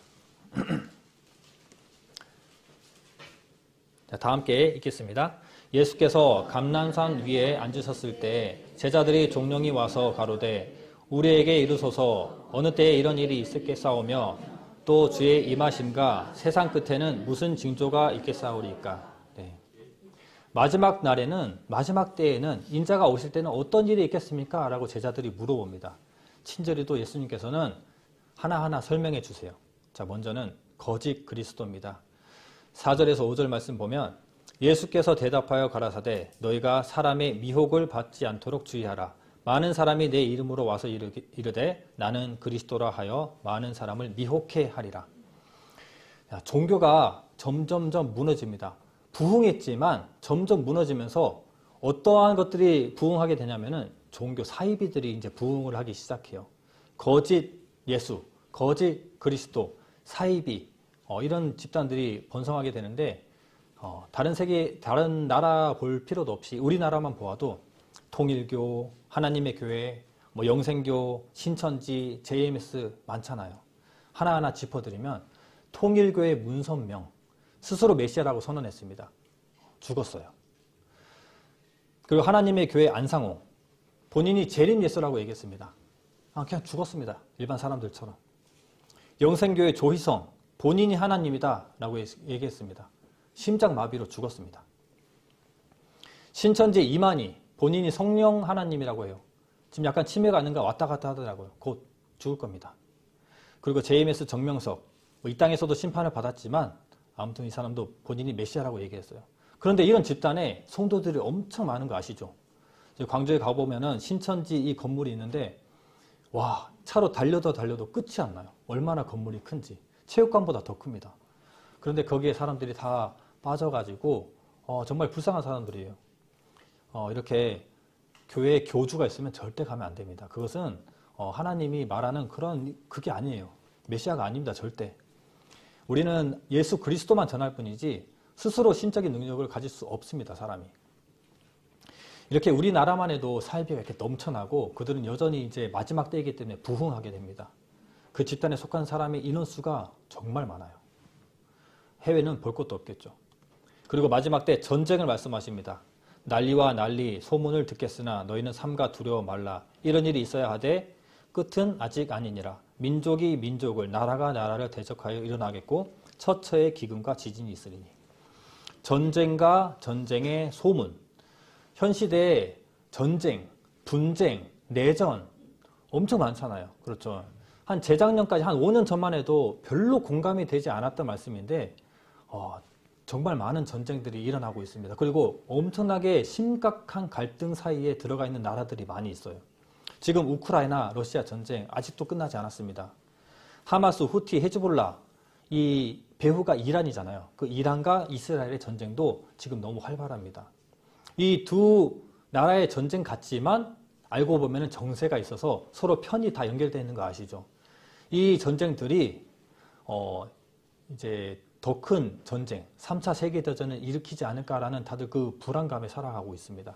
다 함께 읽겠습니다. 예수께서 감난산 위에 앉으셨을 때 제자들이 종령이 와서 가로되 우리에게 이르소서 어느 때에 이런 일이 있겠사오며 또 주의 임하심과 세상 끝에는 무슨 징조가 있겠사오리까. 네. 마지막 날에는, 마지막 때에는 인자가 오실 때는 어떤 일이 있겠습니까? 라고 제자들이 물어봅니다. 친절히 또 예수님께서는 하나하나 설명해 주세요. 자, 먼저는 거짓 그리스도입니다. 4절에서 5절 말씀 보면 예수께서 대답하여 가라사대 너희가 사람의 미혹을 받지 않도록 주의하라. 많은 사람이 내 이름으로 와서 이르되 나는 그리스도라 하여 많은 사람을 미혹해 하리라. 종교가 점점점 무너집니다. 부흥했지만 점점 무너지면서 어떠한 것들이 부흥하게 되냐면은 종교 사이비들이 이제 부흥을 하기 시작해요. 거짓 예수, 거짓 그리스도, 사이비 이런 집단들이 번성하게 되는데 다른 나라 볼 필요도 없이 우리나라만 보아도 통일교, 하나님의 교회, 영생교, 신천지, JMS 많잖아요. 하나하나 짚어드리면 통일교의 문선명 스스로 메시아라고 선언했습니다. 죽었어요. 그리고 하나님의 교회 안상호 본인이 재림 예수라고 얘기했습니다. 그냥 죽었습니다. 일반 사람들처럼. 영생교회 조희성 본인이 하나님이다 라고 얘기했습니다. 심장마비로 죽었습니다. 신천지 이만희 본인이 성령 하나님이라고 해요. 지금 약간 치매가 아닌가 왔다 갔다 하더라고요. 곧 죽을 겁니다. 그리고 JMS 정명석 이 땅에서도 심판을 받았지만 아무튼 이 사람도 본인이 메시아라고 얘기했어요. 그런데 이런 집단에 성도들이 엄청 많은 거 아시죠? 광주에 가보면은 신천지 이 건물이 있는데 와 차로 달려도 끝이 안 나요. 얼마나 건물이 큰지. 체육관보다 더 큽니다. 그런데 거기에 사람들이 다 빠져가지고 정말 불쌍한 사람들이에요. 이렇게 교회에 교주가 있으면 절대 가면 안 됩니다. 그것은 하나님이 말하는 그게 아니에요. 메시아가 아닙니다. 절대. 우리는 예수 그리스도만 전할 뿐이지 스스로 신적인 능력을 가질 수 없습니다. 사람이. 이렇게 우리나라만 해도 사이비가 이렇게 넘쳐나고 그들은 여전히 이제 마지막 때이기 때문에 부흥하게 됩니다. 그 집단에 속한 사람의 인원수가 정말 많아요. 해외는 볼 것도 없겠죠. 그리고 마지막 때 전쟁을 말씀하십니다. 난리와 난리 소문을 듣겠으나 너희는 삼가 두려워 말라. 이런 일이 있어야 하되 끝은 아직 아니니라. 민족이 민족을 나라가 나라를 대적하여 일어나겠고 처처의 기근과 지진이 있으리니. 전쟁과 전쟁의 소문. 현 시대에 전쟁, 분쟁, 내전 엄청 많잖아요. 그렇죠. 한 재작년까지 한 5년 전만 해도 별로 공감이 되지 않았던 말씀인데 정말 많은 전쟁들이 일어나고 있습니다. 그리고 엄청나게 심각한 갈등 사이에 들어가 있는 나라들이 많이 있어요. 지금 우크라이나, 러시아 전쟁 아직도 끝나지 않았습니다. 하마스, 후티, 헤즈볼라 이 배후가 이란이잖아요. 그 이란과 이스라엘의 전쟁도 지금 너무 활발합니다. 이 두 나라의 전쟁 같지만 알고 보면 정세가 있어서 서로 편이 다 연결되어 있는 거 아시죠? 이 전쟁들이 이제 더 큰 전쟁, 3차 세계대전을 일으키지 않을까라는 다들 그 불안감에 살아가고 있습니다.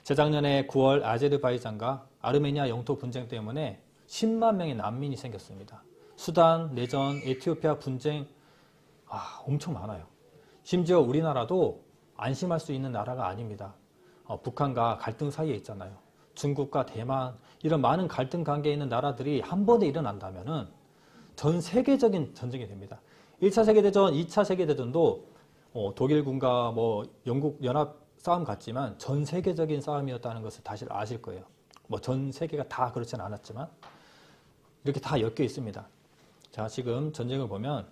재작년에 9월 아제르바이잔과 아르메니아 영토 분쟁 때문에 10만 명의 난민이 생겼습니다. 수단, 내전, 에티오피아 분쟁 엄청 많아요. 심지어 우리나라도 안심할 수 있는 나라가 아닙니다. 북한과 갈등 사이에 있잖아요. 중국과 대만 이런 많은 갈등 관계에 있는 나라들이 한 번에 일어난다면은 전 세계적인 전쟁이 됩니다. 1차 세계대전, 2차 세계대전도 독일군과 영국 연합 싸움 같지만 전 세계적인 싸움이었다는 것을 다시 아실 거예요. 전 세계가 다 그렇지는 않았지만 이렇게 다 엮여 있습니다. 자, 지금 전쟁을 보면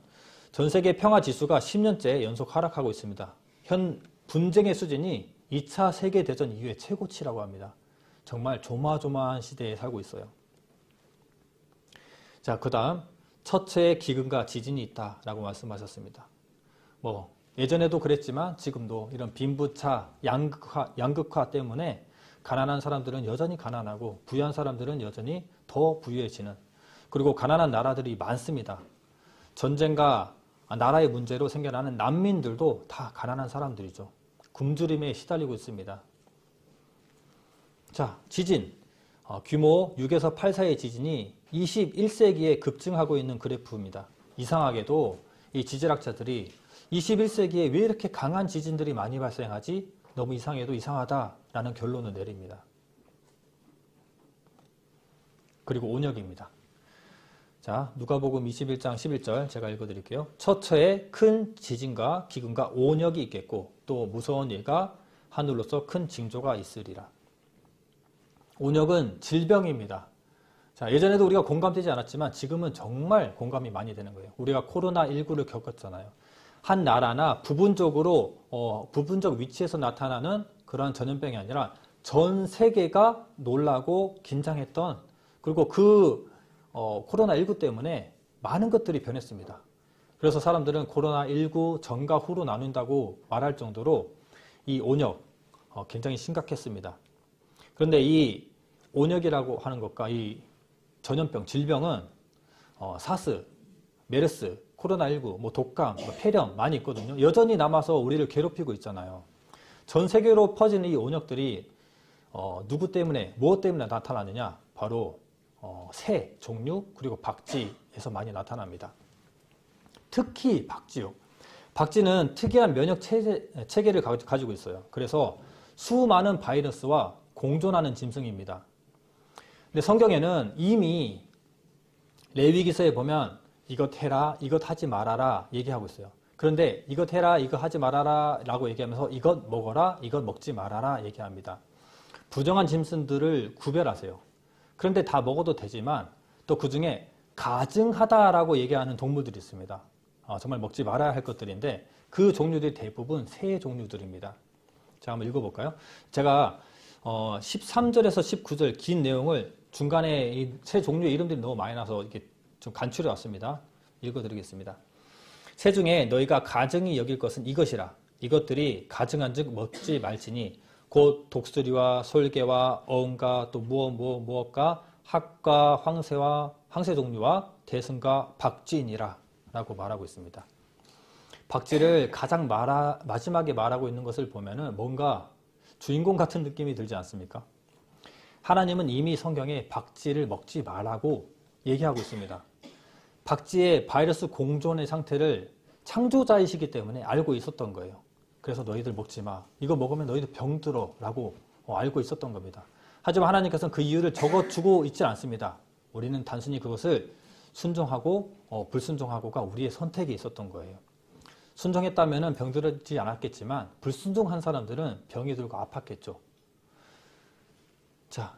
전 세계 평화 지수가 10년째 연속 하락하고 있습니다. 현 분쟁의 수준이 2차 세계대전 이후에 최고치라고 합니다. 정말 조마조마한 시대에 살고 있어요. 자, 그 다음 처처의 기근과 지진이 있다라고 말씀하셨습니다. 예전에도 그랬지만 지금도 이런 빈부차, 양극화 때문에 가난한 사람들은 여전히 가난하고 부유한 사람들은 여전히 더 부유해지는, 그리고 가난한 나라들이 많습니다. 전쟁과 나라의 문제로 생겨나는 난민들도 다 가난한 사람들이죠. 굶주림에 시달리고 있습니다. 자, 지진. 규모 6에서 8 사이의 지진이 21세기에 급증하고 있는 그래프입니다. 이상하게도 이 지질학자들이 21세기에 왜 이렇게 강한 지진들이 많이 발생하지? 너무 이상해도 이상하다라는 결론을 내립니다. 그리고 온역입니다. 자, 누가복음 21장 11절 제가 읽어드릴게요. 처처에 큰 지진과 기근과 온역이 있겠고 또 무서운 예가 하늘로서 큰 징조가 있으리라. 온역은 질병입니다. 자, 예전에도 우리가 공감되지 않았지만 지금은 정말 공감이 많이 되는 거예요. 우리가 코로나19를 겪었잖아요. 한 나라나 부분적 위치에서 나타나는 그러한 전염병이 아니라 전 세계가 놀라고 긴장했던, 그리고 그 코로나19 때문에 많은 것들이 변했습니다. 그래서 사람들은 코로나19 전과 후로 나눈다고 말할 정도로 이 온역 굉장히 심각했습니다. 그런데 이 온역이라고 하는 것과 이 전염병, 질병은 사스, 메르스, 코로나19, 독감, 폐렴 많이 있거든요. 여전히 남아서 우리를 괴롭히고 있잖아요. 전 세계로 퍼지는 이 온역들이 누구 때문에, 무엇 때문에 나타나느냐? 바로 새 종류 그리고 박쥐에서 많이 나타납니다. 특히 박쥐요. 박쥐는 특이한 면역 체계를 가지고 있어요. 그래서 수많은 바이러스와 공존하는 짐승입니다. 근데 성경에는 이미 레위기서에 보면 이것 해라, 이것 하지 말아라 얘기하고 있어요. 그런데 이것 해라, 이것 하지 말아라 라고 얘기하면서 이것 먹어라, 이것 먹지 말아라 얘기합니다. 부정한 짐승들을 구별하세요. 그런데 다 먹어도 되지만 또 그 중에 가증하다라고 얘기하는 동물들이 있습니다. 정말 먹지 말아야 할 것들인데 그 종류들이 대부분 새 종류들입니다. 자, 한번 읽어볼까요? 제가 13절에서 19절 긴 내용을 중간에 이 새 종류의 이름들이 너무 많이 나서 이렇게 좀 간추려 왔습니다. 읽어드리겠습니다. 새 중에 너희가 가증히 여길 것은 이것이라. 이것들이 가증한 즉 먹지 말지니 곧 독수리와 솔개와 어음과 또 무엇과 학과 황새 종류와 대승과 박쥐니라 라고 말하고 있습니다. 박쥐를 가장 마지막에 말하고 있는 것을 보면은 뭔가 주인공 같은 느낌이 들지 않습니까? 하나님은 이미 성경에 박쥐를 먹지 말라고 얘기하고 있습니다. 박쥐의 바이러스 공존의 상태를 창조자이시기 때문에 알고 있었던 거예요. 그래서 너희들 먹지 마. 이거 먹으면 너희들 병들어 라고 알고 있었던 겁니다. 하지만 하나님께서는 그 이유를 적어주고 있지 않습니다. 우리는 단순히 그것을 순종하고 불순종하고가 우리의 선택이 있었던 거예요. 순종했다면 병들지 않았겠지만 불순종한 사람들은 병이 들고 아팠겠죠. 자,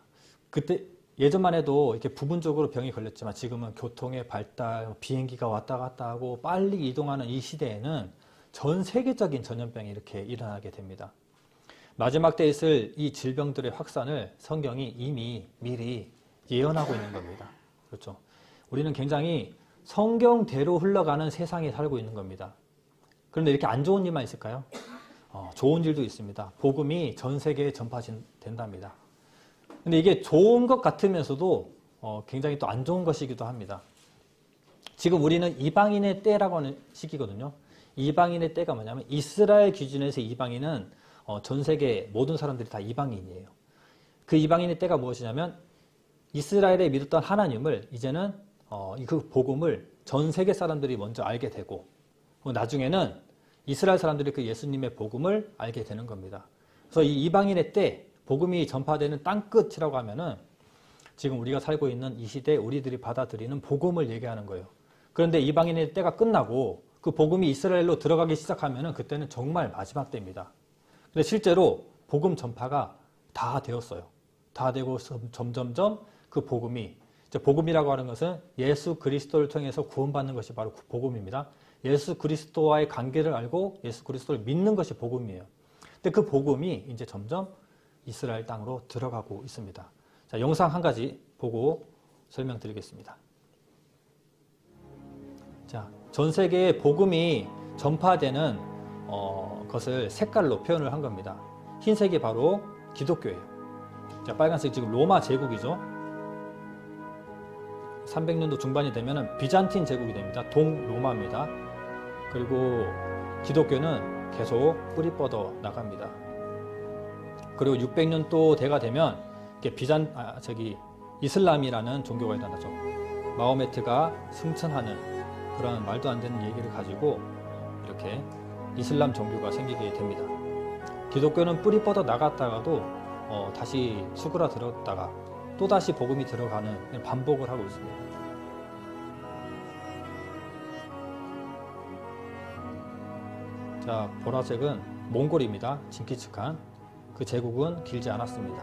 그때 예전만 해도 이렇게 부분적으로 병이 걸렸지만 지금은 교통의 발달, 비행기가 왔다 갔다 하고 빨리 이동하는 이 시대에는 전 세계적인 전염병이 이렇게 일어나게 됩니다. 마지막 때에 있을 이 질병들의 확산을 성경이 이미 미리 예언하고 있는 겁니다. 그렇죠? 우리는 굉장히 성경대로 흘러가는 세상에 살고 있는 겁니다. 그런데 이렇게 안 좋은 일만 있을까요? 좋은 일도 있습니다. 복음이 전 세계에 전파된답니다. 근데 이게 좋은 것 같으면서도 굉장히 또 안 좋은 것이기도 합니다. 지금 우리는 이방인의 때라고 하는 시기거든요. 이방인의 때가 뭐냐면 이스라엘 기준에서 이방인은 전 세계 모든 사람들이 다 이방인이에요. 그 이방인의 때가 무엇이냐면 이스라엘에 믿었던 하나님을 이제는 그 복음을 전 세계 사람들이 먼저 알게 되고 나중에는 이스라엘 사람들이 그 예수님의 복음을 알게 되는 겁니다. 그래서 이 이방인의 때 복음이 전파되는 땅끝이라고 하면은 지금 우리가 살고 있는 이 시대에 우리들이 받아들이는 복음을 얘기하는 거예요. 그런데 이방인의 때가 끝나고 그 복음이 이스라엘로 들어가기 시작하면은 그때는 정말 마지막 때입니다. 근데 실제로 복음 전파가 다 되었어요. 다 되고 점점점 그 복음이, 복음이라고 하는 것은 예수 그리스도를 통해서 구원받는 것이 바로 복음입니다. 예수 그리스도와의 관계를 알고 예수 그리스도를 믿는 것이 복음이에요. 근데 그 복음이 이제 점점 이스라엘 땅으로 들어가고 있습니다. 자, 영상 한 가지 보고 설명드리겠습니다. 자, 전 세계에 복음이 전파되는 것을 색깔로 표현을 한 겁니다. 흰색이 바로 기독교예요. 자, 빨간색 지금 로마 제국이죠. 300년도 중반이 되면 비잔틴 제국이 됩니다. 동로마입니다. 그리고 기독교는 계속 뿌리 뻗어 나갑니다. 그리고 600년 또 대가 되면 이슬람이라는 종교가 일어나죠. 마호메트가 승천하는 그런 말도 안 되는 얘기를 가지고 이렇게 이슬람 종교가 생기게 됩니다. 기독교는 뿌리 뻗어 나갔다가도 다시 수그라들었다가 또다시 복음이 들어가는 반복을 하고 있습니다. 자, 보라색은 몽골입니다. 징기스칸. 그 제국은 길지 않았습니다.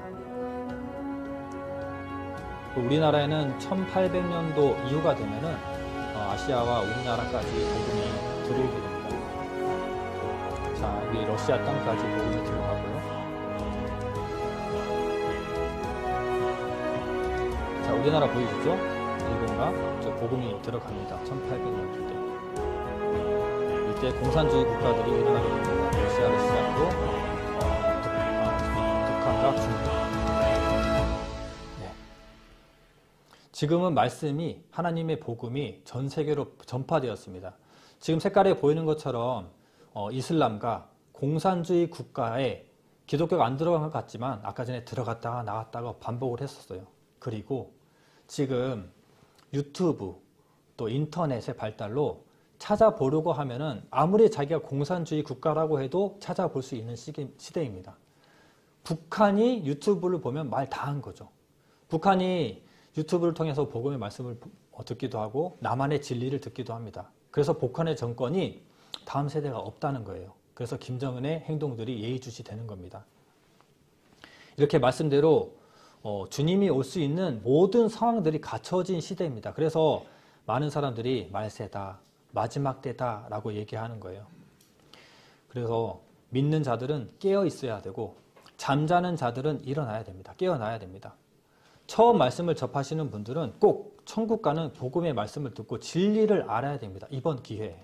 우리나라에는 1800년도 이후가 되면은 아시아와 우리나라까지 복음이 들어오게 됩니다. 자, 여기 러시아 땅까지 복음이 들어가고요. 자, 우리나라 보이시죠? 일본과 복음이 들어갑니다. 1800년도 때. 이때 공산주의 국가들이 일어나게 됩니다. 러시아를 시작으로 북한과 중국. 네. 지금은 말씀이 하나님의 복음이 전 세계로 전파되었습니다. 지금 색깔에 보이는 것처럼 이슬람과 공산주의 국가에 기독교가 안 들어간 것 같지만 아까 전에 들어갔다가 나왔다가 반복을 했었어요. 그리고 지금 유튜브 또 인터넷의 발달로 찾아보려고 하면은 아무리 자기가 공산주의 국가라고 해도 찾아볼 수 있는 시대입니다. 북한이 유튜브를 보면 말 다 한 거죠. 북한이 유튜브를 통해서 복음의 말씀을 듣기도 하고 남한의 진리를 듣기도 합니다. 그래서 북한의 정권이 다음 세대가 없다는 거예요. 그래서 김정은의 행동들이 예의주시되는 겁니다. 이렇게 말씀대로 주님이 올 수 있는 모든 상황들이 갖춰진 시대입니다. 그래서 많은 사람들이 말세다, 마지막 때다 라고 얘기하는 거예요. 그래서 믿는 자들은 깨어 있어야 되고 잠자는 자들은 일어나야 됩니다. 깨어나야 됩니다. 처음 말씀을 접하시는 분들은 꼭 천국 가는 복음의 말씀을 듣고 진리를 알아야 됩니다. 이번 기회에.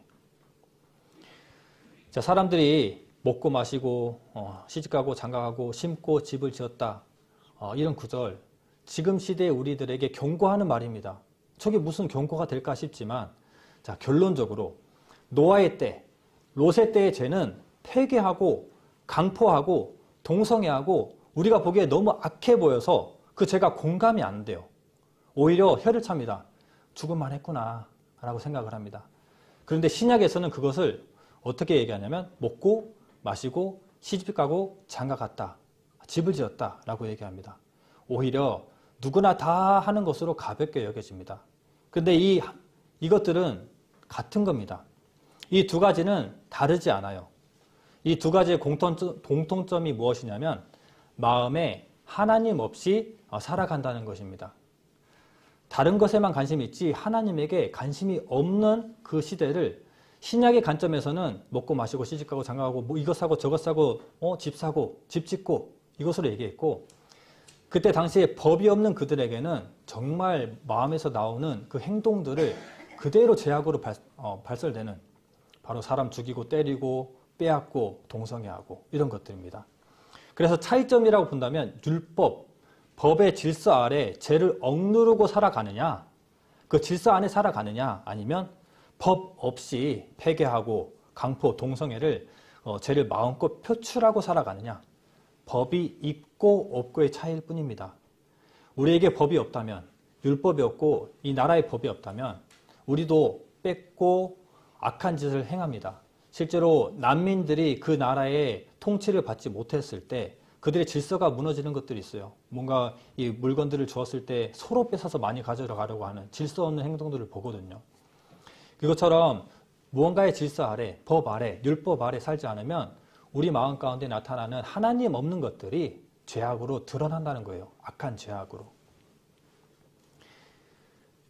자, 사람들이 먹고 마시고 시집가고 장가가고 심고 집을 지었다. 이런 구절 지금 시대의 우리들에게 경고하는 말입니다. 저게 무슨 경고가 될까 싶지만 자, 결론적으로 노아의 때, 롯의 때의 죄는 폐괴하고 강포하고 동성애하고 우리가 보기에 너무 악해 보여서 그 죄가 공감이 안 돼요. 오히려 혀를 찹니다. 죽을만 했구나 라고 생각을 합니다. 그런데 신약에서는 그것을 어떻게 얘기하냐면 먹고 마시고 시집가고 장가갔다. 집을 지었다 라고 얘기합니다. 오히려 누구나 다 하는 것으로 가볍게 여겨집니다. 그런데 이것들은 같은 겁니다. 이 두 가지는 다르지 않아요. 이 두 가지의 공통점이 무엇이냐면 마음에 하나님 없이 살아간다는 것입니다. 다른 것에만 관심이 있지 하나님에게 관심이 없는 그 시대를 신약의 관점에서는 먹고 마시고 시집가고 장가가고 뭐 이것 사고 저것 사고 집 사고 집 짓고 이것으로 얘기했고 그때 당시에 법이 없는 그들에게는 정말 마음에서 나오는 그 행동들을 그대로 죄악으로 발설되는 바로 사람 죽이고 때리고 빼앗고 동성애하고 이런 것들입니다. 그래서 차이점이라고 본다면 율법, 법의 질서 아래 죄를 억누르고 살아가느냐 그 질서 안에 살아가느냐 아니면 법 없이 폐괴하고 강포, 동성애를 죄를 마음껏 표출하고 살아가느냐 법이 있고 없고의 차이일 뿐입니다. 우리에게 법이 없다면 율법이 없고 이 나라의 법이 없다면 우리도 뺏고 악한 짓을 행합니다. 실제로 난민들이 그 나라의 통치를 받지 못했을 때 그들의 질서가 무너지는 것들이 있어요. 뭔가 이 물건들을 주었을 때 서로 뺏어서 많이 가져가려고 하는 질서 없는 행동들을 보거든요. 그것처럼 무언가의 질서 아래, 법 아래, 율법 아래 살지 않으면 우리 마음 가운데 나타나는 하나님 없는 것들이 죄악으로 드러난다는 거예요. 악한 죄악으로.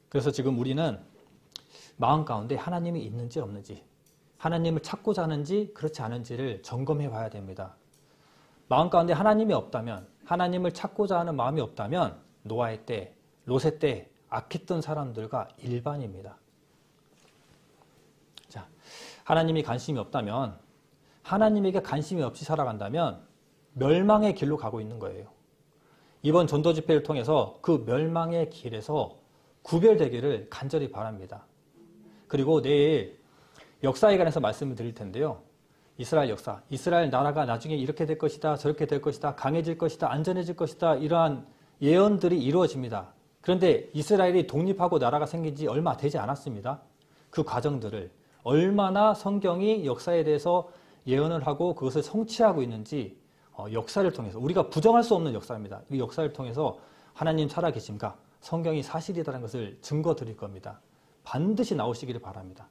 그래서 지금 우리는 마음 가운데 하나님이 있는지 없는지, 하나님을 찾고자 하는지 그렇지 않은지를 점검해 봐야 됩니다. 마음 가운데 하나님이 없다면, 하나님을 찾고자 하는 마음이 없다면 노아의 때, 롯의 때 악했던 사람들과 일반입니다. 자, 하나님이 관심이 없다면, 하나님에게 관심이 없이 살아간다면 멸망의 길로 가고 있는 거예요. 이번 전도 집회를 통해서 그 멸망의 길에서 구별되기를 간절히 바랍니다. 그리고 내일 역사에 관해서 말씀을 드릴 텐데요. 이스라엘 역사, 이스라엘 나라가 나중에 이렇게 될 것이다, 저렇게 될 것이다, 강해질 것이다, 안전해질 것이다 이러한 예언들이 이루어집니다. 그런데 이스라엘이 독립하고 나라가 생긴 지 얼마 되지 않았습니다. 그 과정들을 얼마나 성경이 역사에 대해서 예언을 하고 그것을 성취하고 있는지 역사를 통해서 우리가 부정할 수 없는 역사입니다. 이 역사를 통해서 하나님 살아계심과 성경이 사실이라는 것을 증거 드릴 겁니다. 반드시 나오시기를 바랍니다.